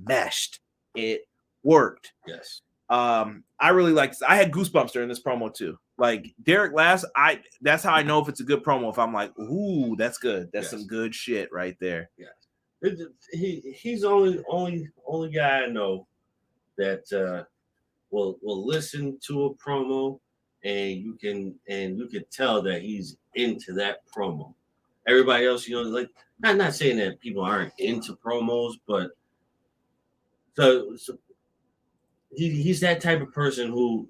[SPEAKER 1] meshed. It worked.
[SPEAKER 2] Yes.
[SPEAKER 1] I really like this. I had goosebumps during this promo too. Like Derek Last, that's how I know if it's a good promo. If I'm like, ooh, that's good. That's some good shit right there.
[SPEAKER 2] Yeah. He's the only guy I know that will listen to a promo and you can tell that he's into that promo. Everybody else, like I'm not saying that people aren't into promos, but so he's that type of person who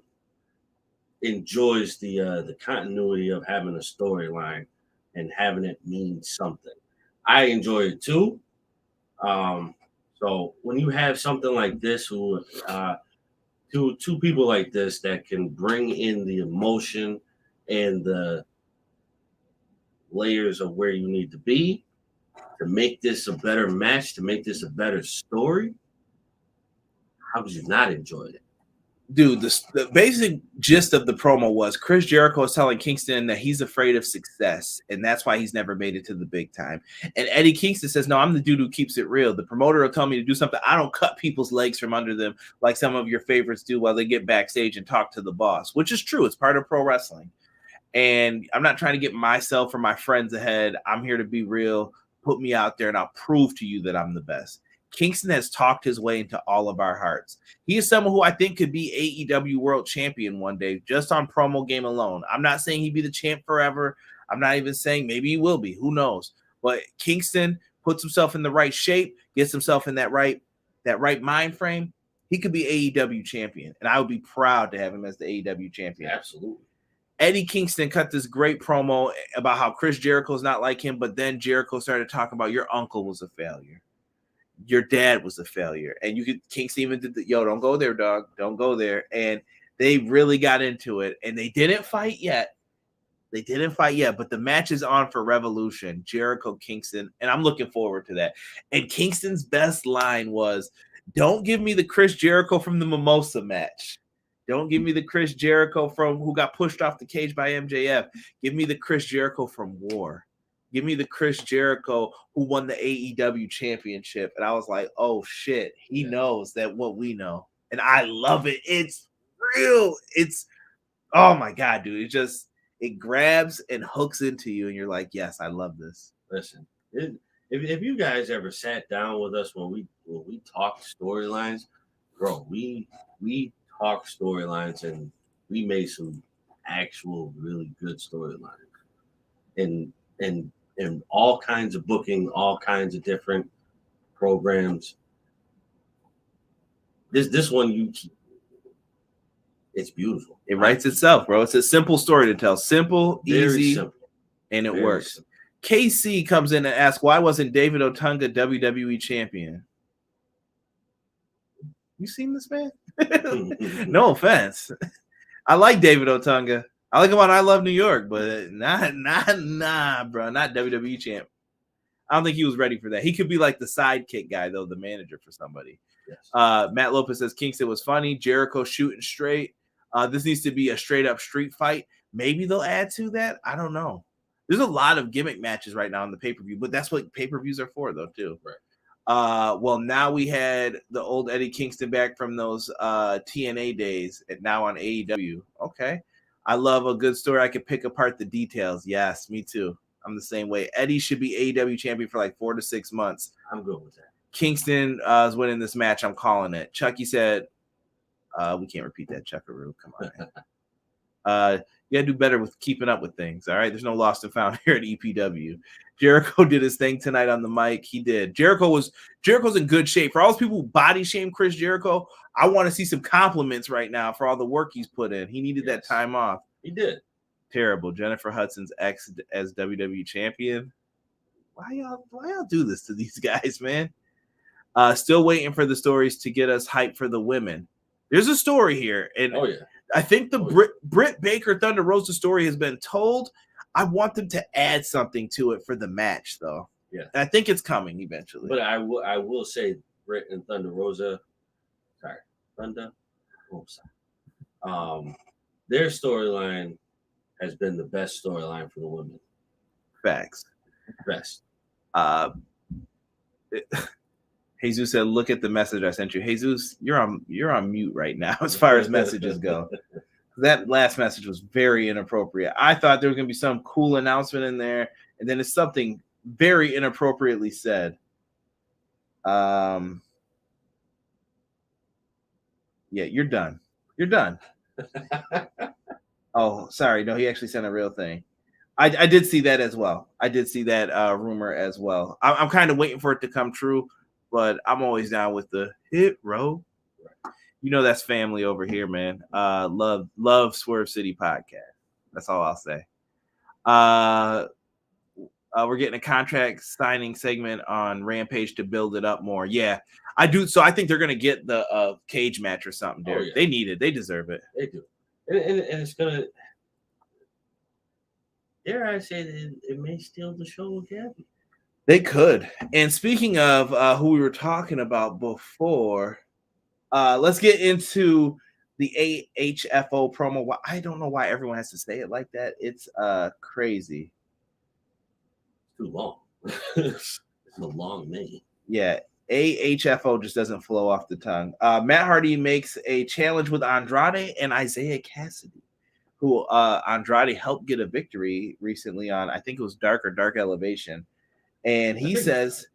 [SPEAKER 2] enjoys the continuity of having a storyline and having it mean something. I enjoy it too. So when you have something like this, who two people like this that can bring in the emotion and the layers of where you need to be to make this a better match, to make this a better story, how could you not enjoy it?
[SPEAKER 1] Dude, the basic gist of the promo was Chris Jericho is telling Kingston that he's afraid of success, and that's why he's never made it to the big time. And Eddie Kingston says, no, I'm the dude who keeps it real. The promoter will tell me to do something. I don't cut people's legs from under them like some of your favorites do while they get backstage and talk to the boss, which is true. It's part of pro wrestling. And I'm not trying to get myself or my friends ahead. I'm here to be real. Put me out there, and I'll prove to you that I'm the best. Kingston has talked his way into all of our hearts. He is someone who I think could be AEW World Champion one day, just on promo game alone. I'm not saying he'd be the champ forever. I'm not even saying maybe he will be. Who knows? But Kingston puts himself in the right shape, gets himself in that right mind frame. He could be AEW champion, and I would be proud to have him as the AEW champion.
[SPEAKER 2] Absolutely.
[SPEAKER 1] Eddie Kingston cut this great promo about how Chris Jericho's not like him, but then Jericho started talking about your uncle was a failure. Your dad was a failure. And Kingston even did the, yo, don't go there, dog. Don't go there. And they really got into it. And they didn't fight yet. But the match is on for Revolution, Jericho, Kingston. And I'm looking forward to that. And Kingston's best line was, don't give me the Chris Jericho from the Mimosa match. Don't give me the Chris Jericho from who got pushed off the cage by MJF. Give me the Chris Jericho from War. Give me the Chris Jericho who won the AEW Championship. And I was like, oh, shit. He knows that what we know. And I love it. It's real. It's, oh, my God, dude. It grabs and hooks into you. And you're like, yes, I love this.
[SPEAKER 2] Listen, if you guys ever sat down with us when we talked storylines, bro, we talked storylines and we made some actual really good storylines. And all kinds of booking, all kinds of different programs. This one, it's beautiful.
[SPEAKER 1] It writes itself, bro. It's a simple story to tell. Simple,
[SPEAKER 2] very
[SPEAKER 1] easy,
[SPEAKER 2] simple.
[SPEAKER 1] And it
[SPEAKER 2] Very
[SPEAKER 1] works.
[SPEAKER 2] simple.
[SPEAKER 1] KC comes in and asks, why wasn't David Otunga WWE champion? You seen this man? No offense. I like David Otunga. I like him on I Love New York, but nah, bro. Not WWE champ. I don't think he was ready for that. He could be like the sidekick guy, though, the manager for somebody. Yes. Matt Lopez says Kingston was funny. Jericho shooting straight. This needs to be a straight-up street fight. Maybe they'll add to that. I don't know. There's a lot of gimmick matches right now on the pay-per-view, but that's what pay-per-views are for, though, too.
[SPEAKER 2] Right.
[SPEAKER 1] Well, now we had the old Eddie Kingston back from those TNA days, and now on AEW. Okay. I love a good story. I could pick apart the details. Yes, me too. I'm the same way. Eddie should be AEW champion for like 4 to 6 months.
[SPEAKER 2] I'm good with that.
[SPEAKER 1] Kingston is winning this match. I'm calling it. Chucky said, We can't repeat that, Chuckaroo. Come on, man. You gotta do better with keeping up with things. All right, there's no lost and found here at EPW. Jericho did his thing tonight on the mic. He did. Jericho's in good shape. For all those people who body shame Chris Jericho, I want to see some compliments right now for all the work he's put in. He needed that time off.
[SPEAKER 2] He did.
[SPEAKER 1] Terrible. Jennifer Hudson's ex as WWE champion. Why y'all do this to these guys, man? Still waiting for the stories to get us hyped for the women. There's a story here, and I think the Britt Baker Thunder Rosa story has been told. I want them to add something to it for the match, though.
[SPEAKER 2] Yeah,
[SPEAKER 1] and I think it's coming eventually.
[SPEAKER 2] But I will say Britt and Thunder Rosa, Thunder Rosa, their storyline has been the best storyline for the women.
[SPEAKER 1] Facts.
[SPEAKER 2] Best.
[SPEAKER 1] Jesus said, "Look at the message I sent you." Jesus, you're on mute right now as far as messages go. That last message was very inappropriate. I thought there was going to be some cool announcement in there, and then it's something very inappropriately said. Yeah, you're done. You're done. Oh, sorry. No, he actually sent a real thing. I did see that as well. I did see that rumor as well. I'm kind of waiting for it to come true, but I'm always down with the hit row. You know that's family over here, man. Love Swerve City podcast. That's all I'll say. We're getting a contract signing segment on Rampage to build it up more. Yeah, I do. So I think they're gonna get the cage match or something, Derek. Oh, yeah. They need it. They deserve it.
[SPEAKER 2] They do. And it's gonna. Dare I say that it may steal the show again?
[SPEAKER 1] They could. And speaking of who we were talking about before. Let's get into the AHFO promo. I don't know why everyone has to say it like that. It's crazy.
[SPEAKER 2] Too long. It's a long name.
[SPEAKER 1] Yeah, AHFO just doesn't flow off the tongue. Matt Hardy makes a challenge with Andrade and Isaiah Cassidy, who Andrade helped get a victory recently on, I think it was Dark Elevation. And he says,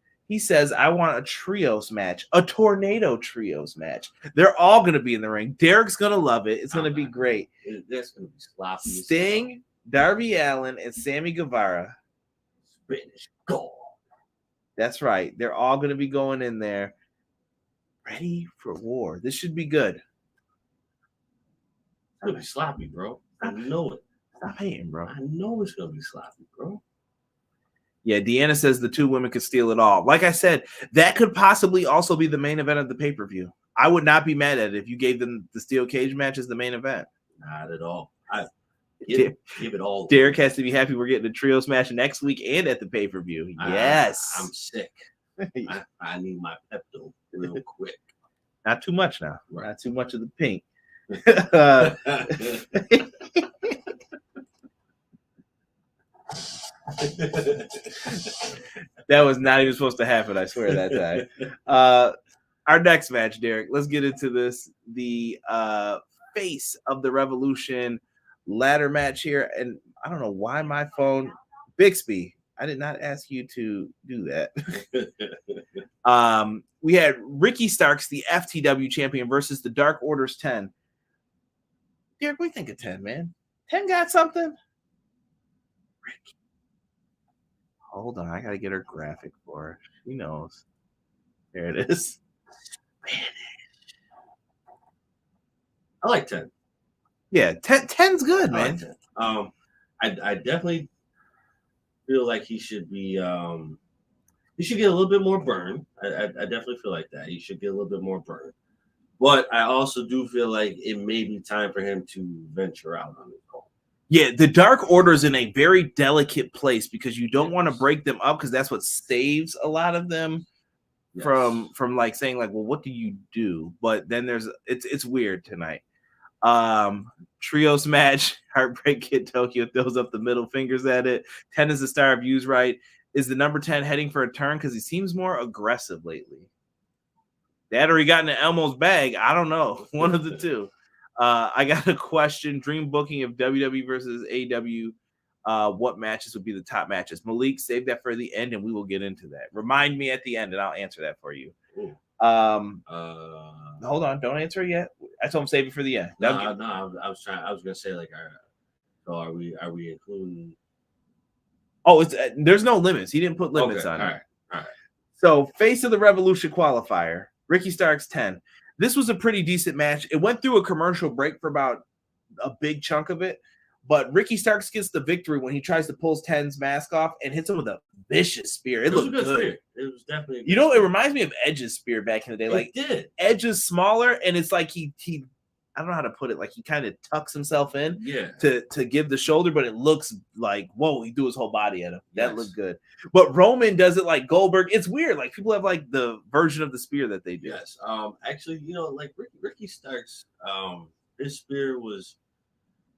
[SPEAKER 1] I want a trios match, a tornado trios match. They're all going to be in the ring. Derek's going to love it. It's going to be great.
[SPEAKER 2] That's going to be sloppy.
[SPEAKER 1] Sting, Darby Allin, and Sammy Guevara.
[SPEAKER 2] Spanish gold.
[SPEAKER 1] That's right. They're all going to be going in there ready for war. This should be good.
[SPEAKER 2] It's going to be sloppy, bro. I know it.
[SPEAKER 1] Stop hating, bro.
[SPEAKER 2] I know it's going to be sloppy, bro.
[SPEAKER 1] Yeah, Deanna says the two women could steal it all. Like I said, that could possibly also be the main event of the pay-per-view. I would not be mad at it if you gave them the steel cage match as the main event.
[SPEAKER 2] Not at all. Give it all.
[SPEAKER 1] Derek has to be happy we're getting a trios match next week and at the pay-per-view. Yes.
[SPEAKER 2] I'm sick. I need my Pepto real quick.
[SPEAKER 1] Not too much now. Right. Not too much of the pink. That was not even supposed to happen, I swear, that time. Our next match, Derek, let's get into this. The face of the Revolution ladder match here. And I don't know why my phone, Bixby, I did not ask you to do that. We had Ricky Starks, the FTW champion, versus the Dark Order's 10. Derek, what do you think of 10, man? 10 got something? Ricky. Hold on, I gotta get her graphic for her. She knows. There it is.
[SPEAKER 2] Spanish. I like 10.
[SPEAKER 1] Yeah, 10's good, man.
[SPEAKER 2] Like 10. I definitely feel like he should be. He should get a little bit more burn. I definitely feel like that. He should get a little bit more burn. But I also do feel like it may be time for him to venture out on his own.
[SPEAKER 1] Yeah, the Dark Order is in a very delicate place because you don't want to break them up because that's what saves a lot of them from like saying like, well, what do you do? But then it's weird tonight. Trios match, Heartbreak Kid Tokyo throws up the middle fingers at it. 10 is the star of Use Right. Is the number 10 heading for a turn because he seems more aggressive lately? That or he got into Elmo's bag. I don't know. One of the two. I got a question. Dream booking of WWE versus AEW. What matches would be the top matches? Malik, save that for the end, and we will get into that. Remind me at the end, and I'll answer that for you. Hold on. Don't answer yet. I told him save it for the end.
[SPEAKER 2] No, I was gonna say like, all right, so are we including?
[SPEAKER 1] Oh, it's there's no limits. He didn't put limits on it.
[SPEAKER 2] All right.
[SPEAKER 1] So, Face of the Revolution qualifier, Ricky Starks 10. This was a pretty decent match. It went through a commercial break for about a big chunk of it, but Ricky Starks gets the victory when he tries to pull 10's mask off and hits him with a vicious spear. It looked good.
[SPEAKER 2] Spear. It was definitely.
[SPEAKER 1] It reminds me of Edge's spear back in the day. Like
[SPEAKER 2] it did.
[SPEAKER 1] Edge is smaller, and it's like he I don't know how to put it. Like he kind of tucks himself in, to give the shoulder, but it looks like whoa, he threw his whole body at him. That looked good. But Roman does it like Goldberg. It's weird. Like people have like the version of the spear that they do.
[SPEAKER 2] Yes. Actually, like Ricky Starks, his spear was.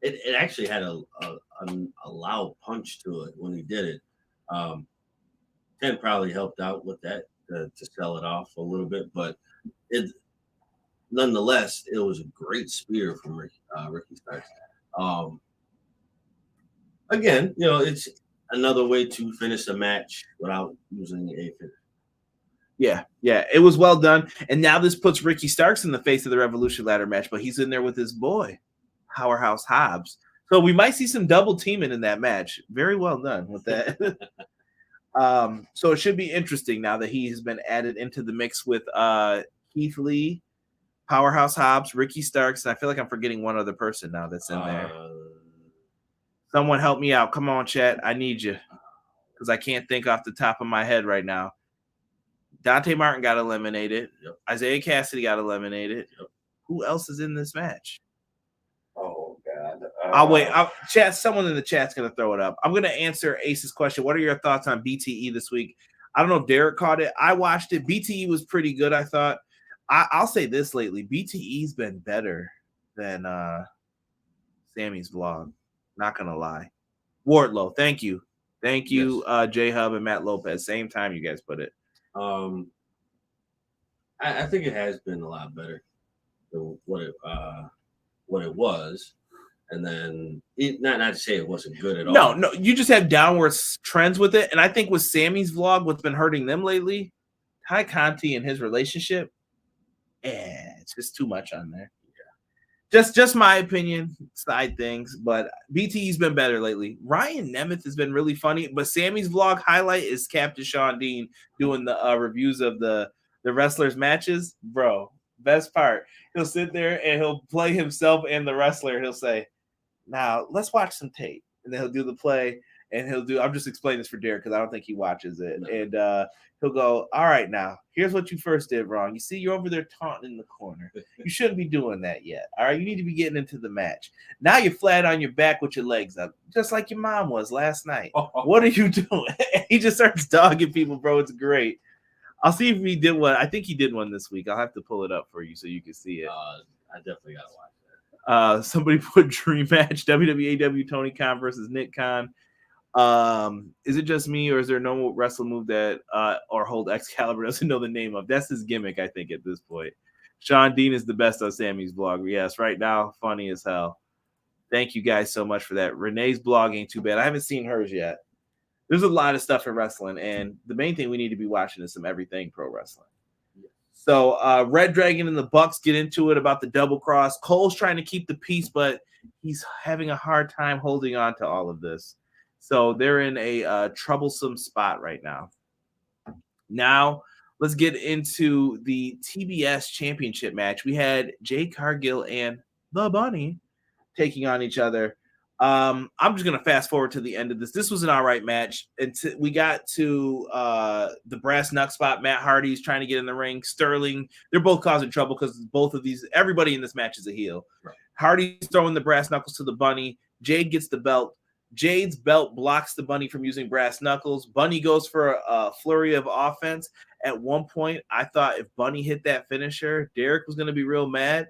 [SPEAKER 2] It actually had a loud punch to it when he did it. Ken probably helped out with that to sell it off a little bit, but nonetheless, it was a great spear from Ricky Starks. Again, it's another way to finish a match without using a finish.
[SPEAKER 1] Yeah, it was well done. And now this puts Ricky Starks in the Face of the Revolution ladder match, but he's in there with his boy, Powerhouse Hobbs. So we might see some double teaming in that match. Very well done with that. So it should be interesting now that he has been added into the mix with Keith Lee, Powerhouse Hobbs, Ricky Starks, and I feel like I'm forgetting one other person now that's in there. Someone help me out. Come on, chat. I need you because I can't think off the top of my head right now. Dante Martin got eliminated.
[SPEAKER 2] Yep.
[SPEAKER 1] Isaiah Cassidy got eliminated.
[SPEAKER 2] Yep.
[SPEAKER 1] Who else is in this match?
[SPEAKER 2] Oh, God.
[SPEAKER 1] I'll wait. Chat. Someone in the chat's going to throw it up. I'm going to answer Ace's question. What are your thoughts on BTE this week? I don't know if Derek caught it. I watched it. BTE was pretty good, I thought. I'll say this lately. BTE's been better than Sammy's vlog. Not going to lie. Wardlow, thank you. Thank you, yes. J-Hub and Matt Lopez. Same time you guys put it.
[SPEAKER 2] I think it has been a lot better than what it was. And then not to say it wasn't good at all.
[SPEAKER 1] No, you just have downward trends with it. And I think with Sammy's vlog, what's been hurting them lately, Ty Conti and his relationship, it's just too much on there. Yeah. Just my opinion, side things, but BTE's been better lately. Ryan Nemeth has been really funny, but Sammy's vlog highlight is Captain Sean Dean doing the reviews of the wrestlers' matches. Bro, best part. He'll sit there and he'll play himself and the wrestler. He'll say, now let's watch some tape. And then he'll do the play and I'm just explaining this for Derek because I don't think he watches it. No. And he'll go, all right, now, here's what you first did wrong. You see, you're over there taunting in the corner. You shouldn't be doing that yet. All right, you need to be getting into the match. Now you're flat on your back with your legs up, just like your mom was last night. What are you doing? He just starts dogging people, bro. It's great. I'll see if he did one. I think he did one this week. I'll have to pull it up for you so you can see it.
[SPEAKER 2] I definitely got to watch that.
[SPEAKER 1] Somebody put dream match, WWEW Tony Khan versus Nick Khan. Is it just me, or is there no wrestler move that or hold Excalibur doesn't know the name of? That's his gimmick, I think, at this point. Sean Dean is the best on Sammy's blog. Yes, right now, funny as hell. Thank you guys so much for that. Renee's blog ain't too bad. I haven't seen hers yet. There's a lot of stuff in wrestling, and the main thing we need to be watching is some everything pro wrestling. So ReDragon and the Bucks get into it about the double cross. Cole's trying to keep the peace, but he's having a hard time holding on to all of this. So they're in a troublesome spot right now. Now, let's get into the TBS Championship match. We had Jade Cargill and the Bunny taking on each other. I'm just going to fast forward to the end of this. This was an all right match. We got to the brass knuck spot. Matt Hardy's trying to get in the ring. Sterling, they're both causing trouble because both of these, everybody in this match is a heel. Right. Hardy's throwing the brass knuckles to the Bunny. Jade gets the belt. Jade's belt blocks the Bunny from using brass knuckles. Bunny goes for a flurry of offense. At one point, I thought if Bunny hit that finisher, Derek was going to be real mad.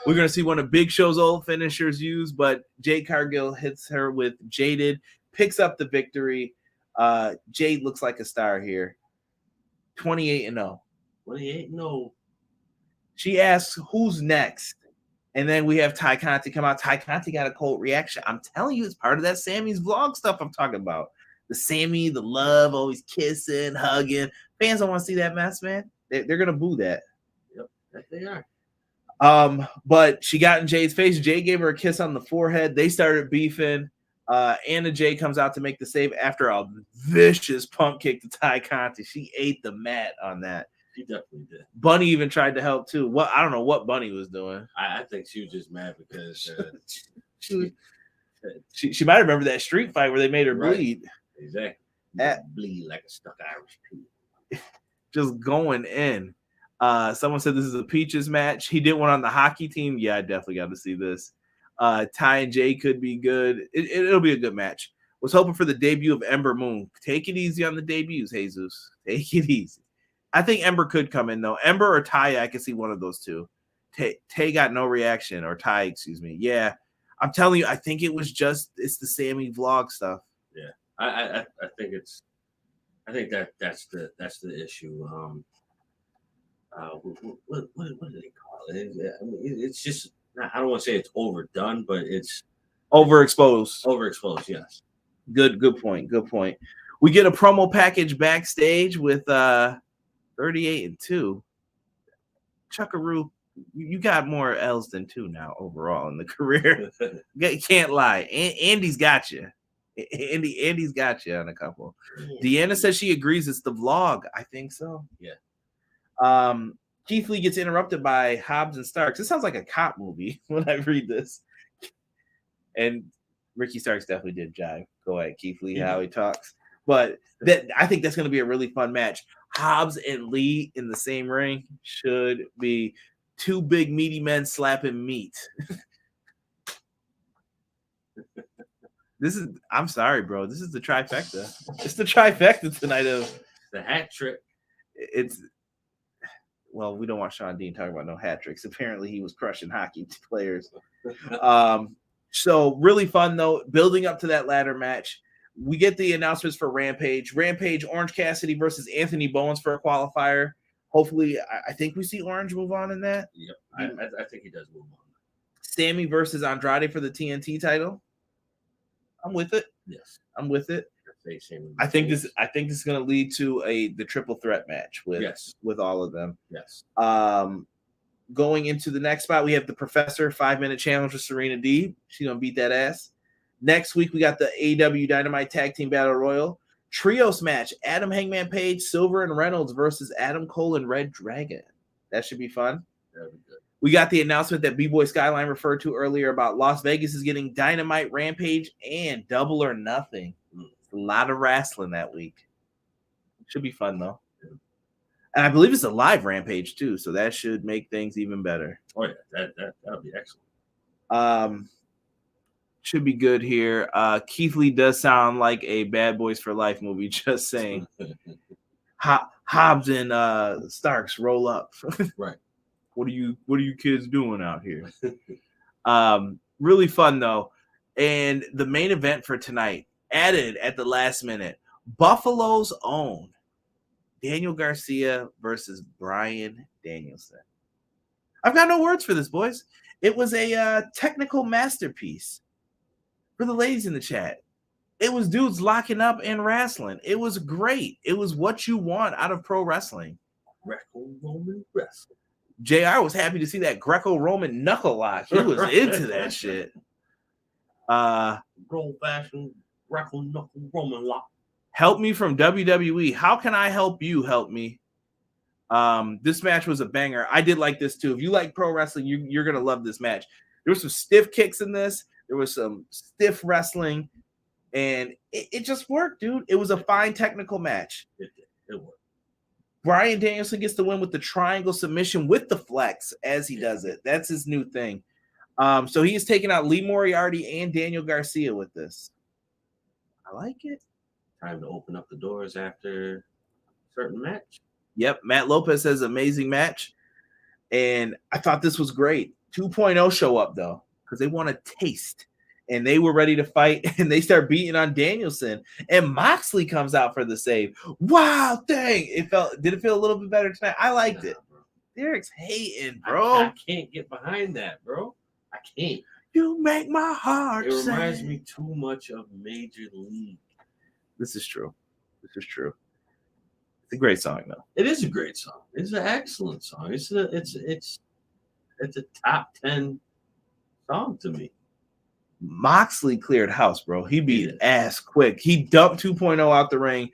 [SPEAKER 1] We're going to see one of Big Show's old finishers used, but Jade Cargill hits her with Jaded, picks up the victory. Jade looks like a star here. 28-0.
[SPEAKER 2] 28-0.
[SPEAKER 1] She asks, who's next? And then we have Ty Conti come out. Ty Conti got a cold reaction. I'm telling you, it's part of that Sammy's vlog stuff I'm talking about. The Sammy, the love, always kissing, hugging. Fans don't want to see that mess, man. They're going to boo that.
[SPEAKER 2] Yep, that they are.
[SPEAKER 1] But she got in Jade's face. Jade gave her a kiss on the forehead. They started beefing. Anna Jay comes out to make the save after a vicious pump kick to Ty Conti. She ate the mat on that.
[SPEAKER 2] She definitely did.
[SPEAKER 1] Bunny even tried to help too. What I don't know what Bunny was doing.
[SPEAKER 2] I think she was just mad because
[SPEAKER 1] she might remember that street fight where they made her bleed.
[SPEAKER 2] Exactly. Bleed like a stuck Irish pig.
[SPEAKER 1] Just going in. Someone said this is a Peaches match. He did one on the hockey team. Yeah, I definitely got to see this. Ty and Jay could be good. It'll be a good match. Was hoping for the debut of Ember Moon. Take it easy on the debuts, Jesus. Take it easy. I think Ember could come in though. Ember or Ty, I can see one of those two. Tay got no reaction, or Ty, excuse me. Yeah, I'm telling you, I think it's the Sammy vlog stuff.
[SPEAKER 2] Yeah, I think that's the issue. What do they call it? I mean, it's just, I don't want to say it's overdone, but it's
[SPEAKER 1] overexposed.
[SPEAKER 2] Overexposed, yes.
[SPEAKER 1] Good point. We get a promo package backstage with 38-2. Chuckaroo, you got more L's than 2 now overall in the career. Can't lie. Andy's got you. Andy's got you on a couple. Deanna says she agrees it's the vlog. I think so.
[SPEAKER 2] Yeah.
[SPEAKER 1] Keith Lee gets interrupted by Hobbs and Starks. This sounds like a cop movie when I read this. And Ricky Starks definitely did jive. Go ahead, Keith Lee, how he talks. But I think that's going to be a really fun match. Hobbs and Lee in the same ring should be two big meaty men slapping meat. I'm sorry, bro. This is the trifecta. It's the trifecta tonight of
[SPEAKER 2] the hat trick.
[SPEAKER 1] Well, we don't want Sean Dean talking about no hat tricks. Apparently, he was crushing hockey players. So really fun though. Building up to that ladder match, we get the announcements for Rampage. Orange Cassidy versus Anthony Bowens for a qualifier. Hopefully, I think we see Orange move on in that.
[SPEAKER 2] Yep, I think he does move on.
[SPEAKER 1] Sammy versus Andrade for the TNT title. I'm with it.
[SPEAKER 2] Yes,
[SPEAKER 1] I'm with it. I think this is going to lead to the triple threat match with all of them.
[SPEAKER 2] Yes.
[SPEAKER 1] Going into the next spot, we have the Professor 5-minute challenge with Serena Deeb. She's going to beat that ass. Next week, we got the AEW Dynamite Tag Team Battle Royal. Trios match, Adam Hangman Page, Silver and Reynolds versus Adam Cole and ReDragon. That should be fun.
[SPEAKER 2] That'll be good.
[SPEAKER 1] We got the announcement that B-Boy Skyline referred to earlier about Las Vegas is getting Dynamite, Rampage, and Double or Nothing. A lot of wrestling that week. Should be fun, though. And I believe it's a live Rampage, too, so that should make things even better.
[SPEAKER 2] Oh, yeah. That'll be excellent.
[SPEAKER 1] Should be good here. Keith Lee does sound like a Bad Boys for Life movie, just saying. Hobbs and Starks roll up.
[SPEAKER 2] Right.
[SPEAKER 1] What are you kids doing out here? Really fun, though. And the main event for tonight, added at the last minute, Buffalo's own Daniel Garcia versus Bryan Danielson. I've got no words for this, boys. It was a technical masterpiece. For the ladies in the chat, it was dudes locking up and wrestling. It was great. It was what you want out of pro wrestling.
[SPEAKER 2] Greco-Roman wrestling.
[SPEAKER 1] JR was happy to see that Greco-Roman knuckle lock. He was into that shit.
[SPEAKER 2] Old-fashioned Greco-Roman lock.
[SPEAKER 1] Help me from WWE. How can I help you? Help me. This match was a banger. I did like this too. If you like pro wrestling, you're gonna love this match. There was some stiff kicks in this. There was some stiff wrestling, and it just worked, dude. It was a fine technical match.
[SPEAKER 2] It worked.
[SPEAKER 1] Bryan Danielson gets the win with the triangle submission with the flex as he does it. That's his new thing. So he is taking out Lee Moriarty and Daniel Garcia with this. I like it.
[SPEAKER 2] Time to open up the doors after a certain match.
[SPEAKER 1] Yep. Matt Lopez says amazing match. And I thought this was great. 2.0 show up, though, because they want a taste. And they were ready to fight, and they start beating on Danielson. And Moxley comes out for the save. Wow, dang. Did it feel a little bit better tonight? I liked it.
[SPEAKER 2] Bro.
[SPEAKER 1] Derek's hating, bro.
[SPEAKER 2] I can't get behind that, bro. I can't.
[SPEAKER 1] You make my heart
[SPEAKER 2] It reminds
[SPEAKER 1] sing.
[SPEAKER 2] me too much of Major League.
[SPEAKER 1] This is true. It's a great song, though.
[SPEAKER 2] It is a great song. It's an excellent song. it's a top 10 song to me.
[SPEAKER 1] Moxley cleared house, bro. He beat ass quick. He dumped 2.0 out the ring,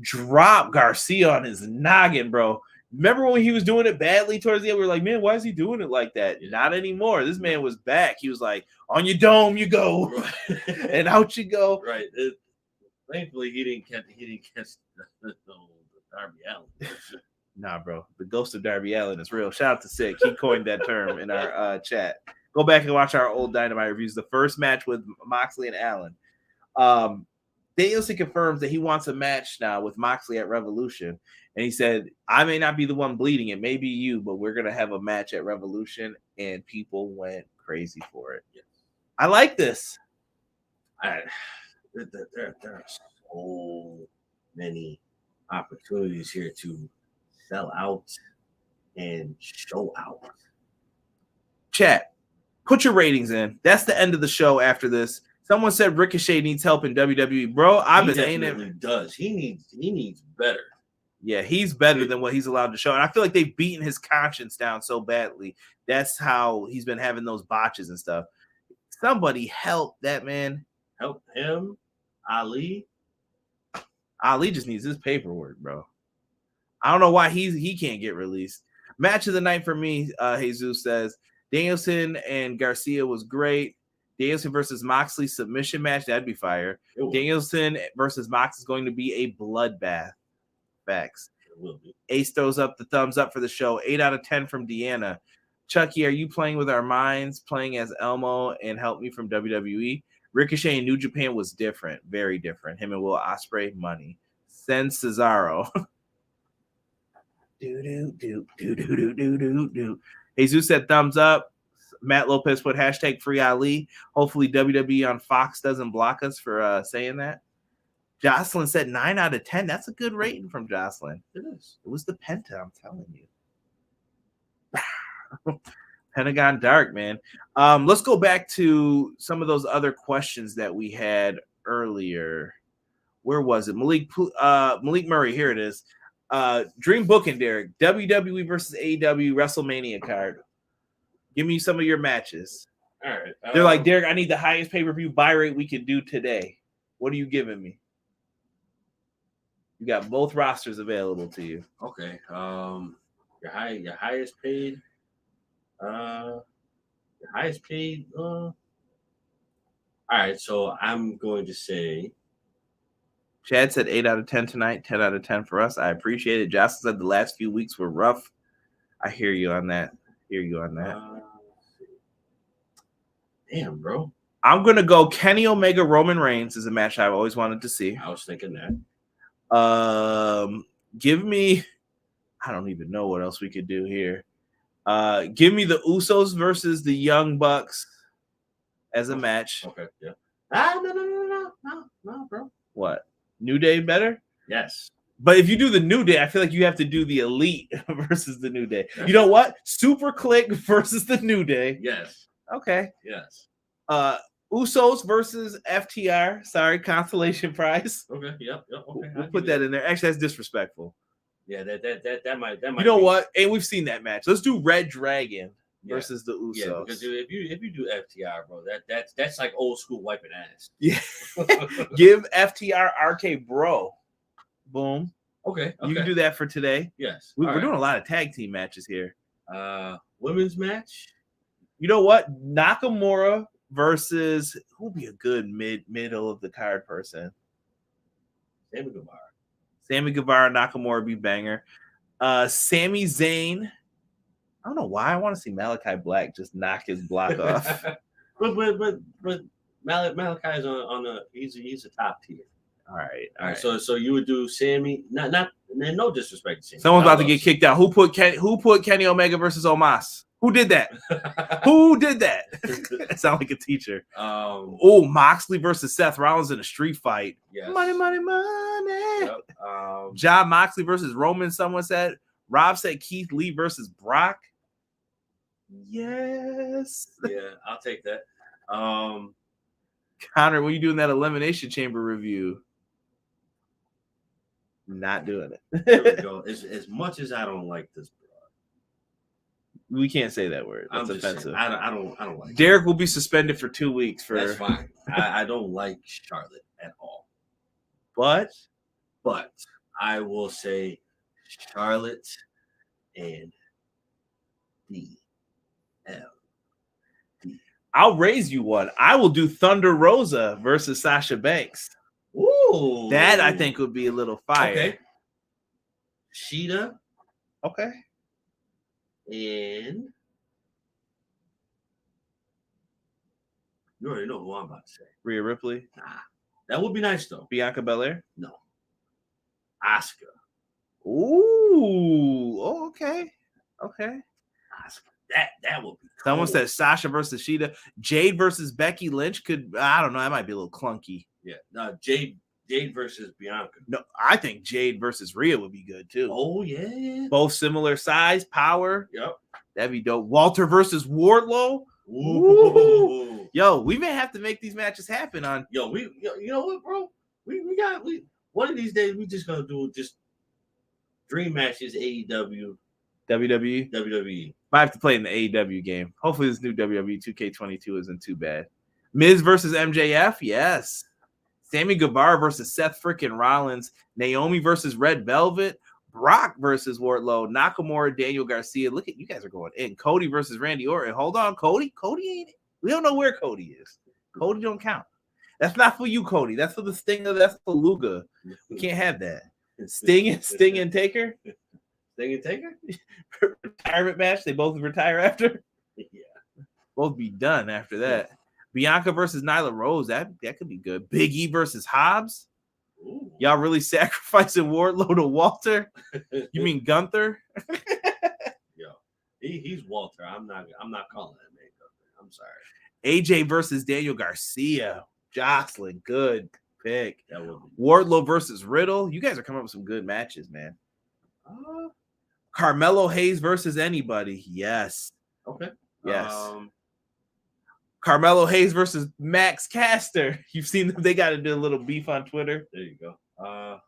[SPEAKER 1] dropped Garcia on his noggin, bro. Remember when he was doing it badly towards the end? We were like, man, why is he doing it like that? Not anymore. This man was back. He was like, on your dome you go, and out you go.
[SPEAKER 2] Right. Thankfully, he didn't catch the Darby Allin.
[SPEAKER 1] Nah, bro. The ghost of Darby Allin is real. Shout out to Sick. He coined that term in our chat. Go back and watch our old Dynamite reviews. The first match with Moxley and Allin. Danielson confirms that he wants a match now with Moxley at Revolution. And he said, I may not be the one bleeding. It may be you, but we're going to have a match at Revolution. And people went crazy for it.
[SPEAKER 2] Yes.
[SPEAKER 1] I like this.
[SPEAKER 2] There are so many opportunities here to sell out and show out.
[SPEAKER 1] Chat, put your ratings in. That's the end of the show after this. Someone said Ricochet needs help in WWE. Bro, I've been saying it.
[SPEAKER 2] He does. He needs better.
[SPEAKER 1] Yeah, he's better than what he's allowed to show. And I feel like they've beaten his conscience down so badly. That's how he's been having those botches and stuff. Somebody help that man.
[SPEAKER 2] Help him. Ali
[SPEAKER 1] just needs his paperwork, bro. I don't know why he can't get released. Match of the night for me, Jesus says. Danielson and Garcia was great. Danielson versus Moxley submission match, that'd be fire. Danielson versus Mox is going to be a bloodbath. Facts.
[SPEAKER 2] It will be.
[SPEAKER 1] Ace throws up the thumbs up for the show. 8 out of 10 from Deanna. Chucky, are you playing with our minds, playing as Elmo and help me from WWE? Ricochet in New Japan was different, very different. Him and Will Ospreay, money. Send Cesaro. Jesus said thumbs up. Matt Lopez put hashtag free Ali. Hopefully WWE on Fox doesn't block us for saying that. Jocelyn said 9 out of 10. That's a good rating from Jocelyn.
[SPEAKER 2] It is.
[SPEAKER 1] It was the Penta, I'm telling you. Pentagon Dark, man. Let's go back to some of those other questions that we had earlier. Where was it? Malik Murray, here it is. Dream booking, Derek. WWE versus AEW WrestleMania card. Give me some of your matches.
[SPEAKER 2] All right.
[SPEAKER 1] They're like, Derek, I need the highest pay-per-view buy rate we can do today. What are you giving me? You got both rosters available to you.
[SPEAKER 2] Okay. Your highest paid. All right, so I'm going to say.
[SPEAKER 1] Chad said 8 out of 10 tonight, 10 out of 10 for us. I appreciate it. Jocelyn said the last few weeks were rough. I hear you on that.
[SPEAKER 2] Damn, bro.
[SPEAKER 1] I'm going to go Kenny Omega Roman Reigns is a match I've always wanted to see.
[SPEAKER 2] I was thinking that.
[SPEAKER 1] Give me, I don't even know what else we could do here. Give me the Usos versus the Young Bucks as a match.
[SPEAKER 2] Okay, yeah. No, bro.
[SPEAKER 1] What? New Day better?
[SPEAKER 2] Yes.
[SPEAKER 1] But if you do the New Day, I feel like you have to do the Elite versus the New Day. You know what? Super Click versus the New Day.
[SPEAKER 2] Yes.
[SPEAKER 1] Okay.
[SPEAKER 2] Yes.
[SPEAKER 1] Usos versus FTR. Sorry, consolation prize.
[SPEAKER 2] Okay. Yep. Okay.
[SPEAKER 1] We'll put that in there. Actually, that's disrespectful.
[SPEAKER 2] Yeah, that might.
[SPEAKER 1] You know what? And we've seen that match. Let's do ReDragon versus the Usos.
[SPEAKER 2] Yeah, because if you do FTR, bro, that's like old school wiping ass.
[SPEAKER 1] Yeah. Give FTR RK Bro. Boom.
[SPEAKER 2] Okay.
[SPEAKER 1] You can do that for today.
[SPEAKER 2] Yes.
[SPEAKER 1] We're doing a lot of tag team matches here.
[SPEAKER 2] Women's match.
[SPEAKER 1] You know what? Nakamura versus who would be a good middle of the card person? Sammy Guevara, Nakamura would be banger. Sami Zayn. I don't know why I want to see Malachi Black just knock his block off.
[SPEAKER 2] but Malachi's on the he's a top tier.
[SPEAKER 1] All right.
[SPEAKER 2] So you would do Sammy, not no disrespect to Sammy.
[SPEAKER 1] Someone's about to get kicked out. Who put Kenny Omega versus Omos? Who did that? Who did that? It sounds like a teacher. Moxley versus Seth Rollins in a street fight.
[SPEAKER 2] Yes.
[SPEAKER 1] Money.
[SPEAKER 2] Yep.
[SPEAKER 1] John Moxley versus Roman, someone said. Rob said Keith Lee versus Brock. Yes.
[SPEAKER 2] Yeah, I'll take that.
[SPEAKER 1] Connor, when you doing that Elimination Chamber review? Not doing it.
[SPEAKER 2] There we go. As much as I don't like this,
[SPEAKER 1] We can't say that word.
[SPEAKER 2] I'm
[SPEAKER 1] That's
[SPEAKER 2] just
[SPEAKER 1] offensive.
[SPEAKER 2] saying, I don't like
[SPEAKER 1] Derek will be suspended for 2 weeks for.
[SPEAKER 2] That's fine. I don't like Charlotte at all.
[SPEAKER 1] But
[SPEAKER 2] I will say Charlotte and DL.
[SPEAKER 1] I'll raise you one. I will do Thunder Rosa versus Sasha Banks.
[SPEAKER 2] Ooh.
[SPEAKER 1] That I think would be a little fire.
[SPEAKER 2] Okay. Sheeta.
[SPEAKER 1] Okay.
[SPEAKER 2] And you already know who I'm about to say.
[SPEAKER 1] Rhea Ripley.
[SPEAKER 2] Nah. That would be nice though.
[SPEAKER 1] Bianca Belair.
[SPEAKER 2] No. Asuka.
[SPEAKER 1] Ooh. Oh, okay. Okay.
[SPEAKER 2] Asuka. That would be cool.
[SPEAKER 1] Someone said Sasha versus Sheeta. Jade versus Becky Lynch could, I don't know, that might be a little clunky.
[SPEAKER 2] Yeah. No, Jade versus Bianca.
[SPEAKER 1] No, I think Jade versus Rhea would be good too.
[SPEAKER 2] Oh, yeah.
[SPEAKER 1] Both similar size, power.
[SPEAKER 2] Yep.
[SPEAKER 1] That'd be dope. Walter versus Wardlow.
[SPEAKER 2] Ooh.
[SPEAKER 1] Yo, we may have to make these matches happen on.
[SPEAKER 2] You know what, bro? We one of these days we just gonna do just dream matches, AEW,
[SPEAKER 1] WWE.
[SPEAKER 2] WWE.
[SPEAKER 1] Might have to play in the AEW game. Hopefully this new WWE 2K22 isn't too bad. Miz versus MJF, yes. Sammy Guevara versus Seth freaking Rollins. Naomi versus Red Velvet. Brock versus Wardlow. Nakamura, Daniel Garcia. Look at you guys are going in. Cody versus Randy Orton. Hold on, Cody. Cody ain't it. We don't know where Cody is. Cody don't count. That's not for you, Cody. That's for the Stinger. That's for Luga. We can't have that. Sting and Taker.
[SPEAKER 2] Sting and Taker?
[SPEAKER 1] Retirement match. They both retire after.
[SPEAKER 2] Yeah.
[SPEAKER 1] Both be done after that. Bianca versus Nyla Rose. That could be good. Big E versus Hobbs.
[SPEAKER 2] Ooh.
[SPEAKER 1] Y'all really sacrificing Wardlow to Walter? You mean Gunther?
[SPEAKER 2] Yo, he's Walter. I'm not calling that man Gunther. I'm sorry.
[SPEAKER 1] AJ versus Daniel Garcia. Jocelyn, good pick.
[SPEAKER 2] That would be
[SPEAKER 1] Wardlow versus Riddle. You guys are coming up with some good matches, man. Carmelo Hayes versus anybody. Yes.
[SPEAKER 2] Okay.
[SPEAKER 1] Yes. Carmelo Hayes versus Max Caster. You've seen them. They got to do a little beef on Twitter.
[SPEAKER 2] There you go.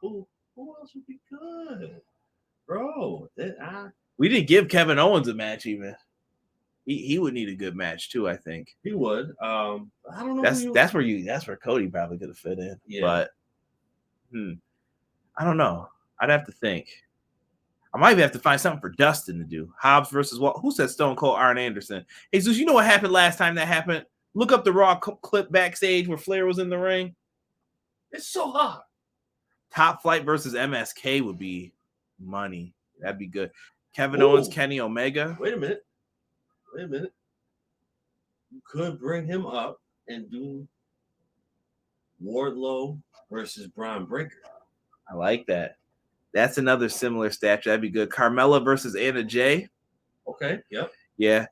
[SPEAKER 2] Who else would be good, bro?
[SPEAKER 1] We didn't give Kevin Owens a match even. He would need a good match too. I think
[SPEAKER 2] he would. I don't know.
[SPEAKER 1] That's where Cody probably could have fit in.
[SPEAKER 2] Yeah.
[SPEAKER 1] But I don't know. I'd have to think. I might have to find something for Dustin to do. Hobbs versus who said Stone Cold Arn Anderson? Hey, Zeus, you know what happened last time that happened? Look up the Raw clip backstage where Flair was in the ring.
[SPEAKER 2] It's so hot.
[SPEAKER 1] Top Flight versus MSK would be money. That'd be good. Kevin Owens, Kenny Omega.
[SPEAKER 2] Wait a minute. You could bring him up and do Wardlow versus Braun Breaker.
[SPEAKER 1] I like that. That's another similar statue. That'd be good. Carmella versus Anna Jay.
[SPEAKER 2] Okay. Yep.
[SPEAKER 1] Yeah.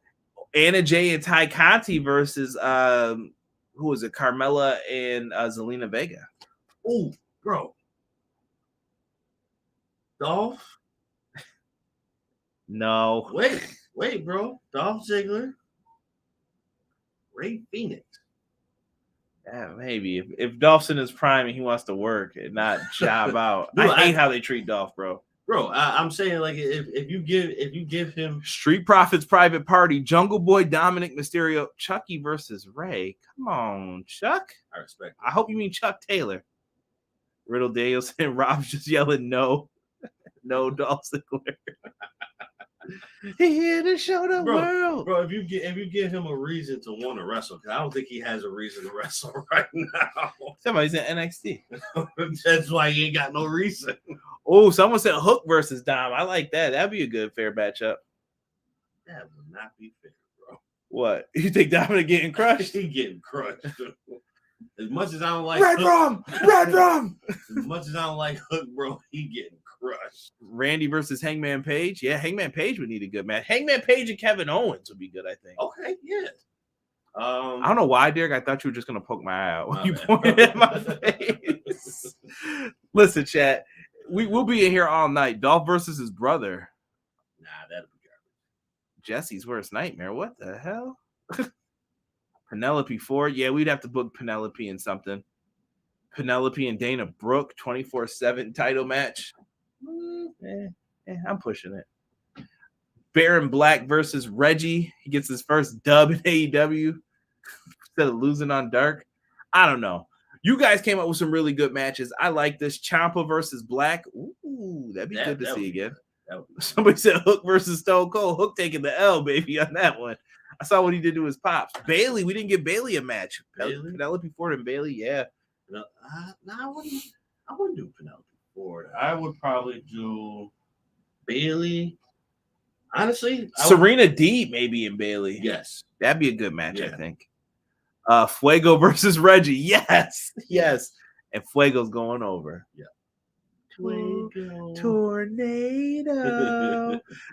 [SPEAKER 1] Anna Jay and Ty Conti versus who was it? Carmella and Zelina Vega.
[SPEAKER 2] Oh, bro. Dolph?
[SPEAKER 1] No.
[SPEAKER 2] Wait, bro. Dolph Ziggler. Ray Phoenix.
[SPEAKER 1] Yeah, maybe. If Dolph's in his prime and he wants to work and not job out.
[SPEAKER 2] Dude,
[SPEAKER 1] I hate how they treat Dolph, bro.
[SPEAKER 2] Bro, I'm saying like if you give him
[SPEAKER 1] Street Profits Private Party, Jungle Boy, Dominic Mysterio, Chucky versus Ray. Come on, Chuck.
[SPEAKER 2] I respect it.
[SPEAKER 1] I hope you mean Chuck Taylor. Riddle Daniels and Rob's just yelling no. No, Dolph Ziggler. He here to show the world.
[SPEAKER 2] Bro, if you give him a reason to want to wrestle, because I don't think he has a reason to wrestle right now.
[SPEAKER 1] Somebody's in NXT.
[SPEAKER 2] That's why he ain't got no reason.
[SPEAKER 1] Oh, someone said Hook versus Dom. I like that. That'd be a good fair matchup.
[SPEAKER 2] That would not be fair, bro.
[SPEAKER 1] What? You think Dominic getting crushed?
[SPEAKER 2] He getting crushed. As much as I don't like
[SPEAKER 1] Red Rum!
[SPEAKER 2] As much as I don't like Hook, bro, he getting crushed.
[SPEAKER 1] Randy versus Hangman Page. Yeah, Hangman Page would need a good match. Hangman Page and Kevin Owens would be good, I think.
[SPEAKER 2] Okay, yeah.
[SPEAKER 1] I don't know why, Derek. I thought you were just gonna poke my eye out when you pointed at my face. Listen, chat. We'll be in here all night. Dolph versus his brother.
[SPEAKER 2] Nah, that'll be garbage.
[SPEAKER 1] Jesse's worst nightmare. What the hell? Penelope Ford. Yeah, we'd have to book Penelope in something. Penelope and Dana Brooke 24/7 title match. I'm pushing it. Baron Black versus Reggie. He gets his first dub in AEW instead of losing on Dark. I don't know. You guys came up with some really good matches. I like this. Ciampa versus Black. Ooh, that'd be good to see again. Somebody said Hook versus Stone Cold. Hook taking the L, baby, on that one. I saw what he did to his pops. Bailey, we didn't give Bailey a match. Penelope Ford and Bailey, yeah.
[SPEAKER 2] No, I wouldn't do Penelope Ford. I would probably do Bailey. Honestly,
[SPEAKER 1] Serena Deeb maybe in Bailey.
[SPEAKER 2] Yes,
[SPEAKER 1] that'd be a good match. I think. Fuego versus Reggie. Yes. And Fuego's going over.
[SPEAKER 2] Yeah.
[SPEAKER 1] Tornado.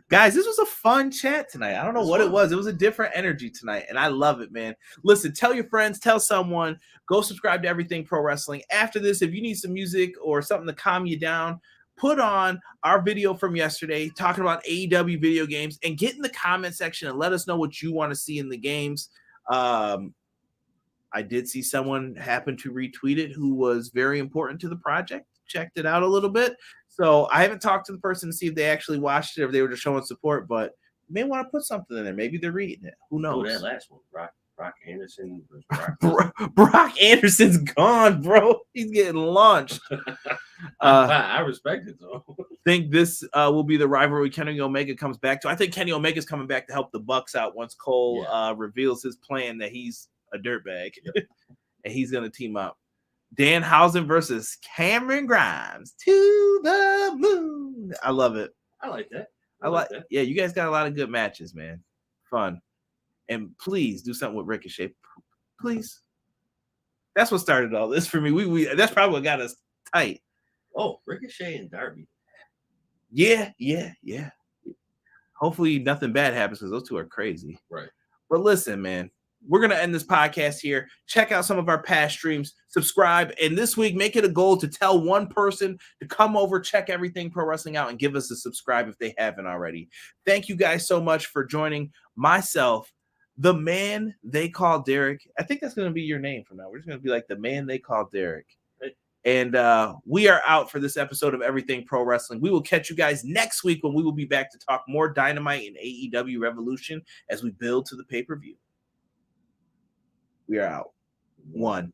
[SPEAKER 1] Guys, this was a fun chat tonight. I don't know what it was. It was a different energy tonight, and I love it, man. Listen, tell your friends, tell someone, go subscribe to Everything Pro Wrestling. After this, if you need some music or something to calm you down, put on our video from yesterday talking about AEW video games and get in the comment section and let us know what you want to see in the games. I did see someone happen to retweet it who was very important to the project. Checked it out a little bit. So I haven't talked to the person to see if they actually watched it or if they were just showing support, but you may want to put something in there. Maybe they're reading it. Who knows?
[SPEAKER 2] Oh, that last one, Brock Anderson.
[SPEAKER 1] Brock Anderson's gone, bro. He's getting launched.
[SPEAKER 2] I respect it, though.
[SPEAKER 1] Think this will be the rivalry Kenny Omega comes back to. I think Kenny Omega's coming back to help the Bucks out once Cole reveals his plan that he's a dirtbag. Yep. And he's going to team up. Danhausen versus Cameron Grimes to the moon. I love it.
[SPEAKER 2] I like that.
[SPEAKER 1] I like that. Yeah, you guys got a lot of good matches, man. Fun. And please do something with Ricochet. Please. That's what started all this for me. We that's probably what got us tight.
[SPEAKER 2] Oh, Ricochet and Darby.
[SPEAKER 1] Yeah. Hopefully nothing bad happens because those two are crazy.
[SPEAKER 2] Right.
[SPEAKER 1] But listen, man. We're going to end this podcast here. Check out some of our past streams. Subscribe. And this week, make it a goal to tell one person to come over, check Everything Pro Wrestling out, and give us a subscribe if they haven't already. Thank you guys so much for joining myself, the man they call Derek. I think that's going to be your name from now. We're just going to be like the man they call Derek. And we are out for this episode of Everything Pro Wrestling. We will catch you guys next week when we will be back to talk more Dynamite and AEW Revolution as we build to the pay-per-view. We are out. 1.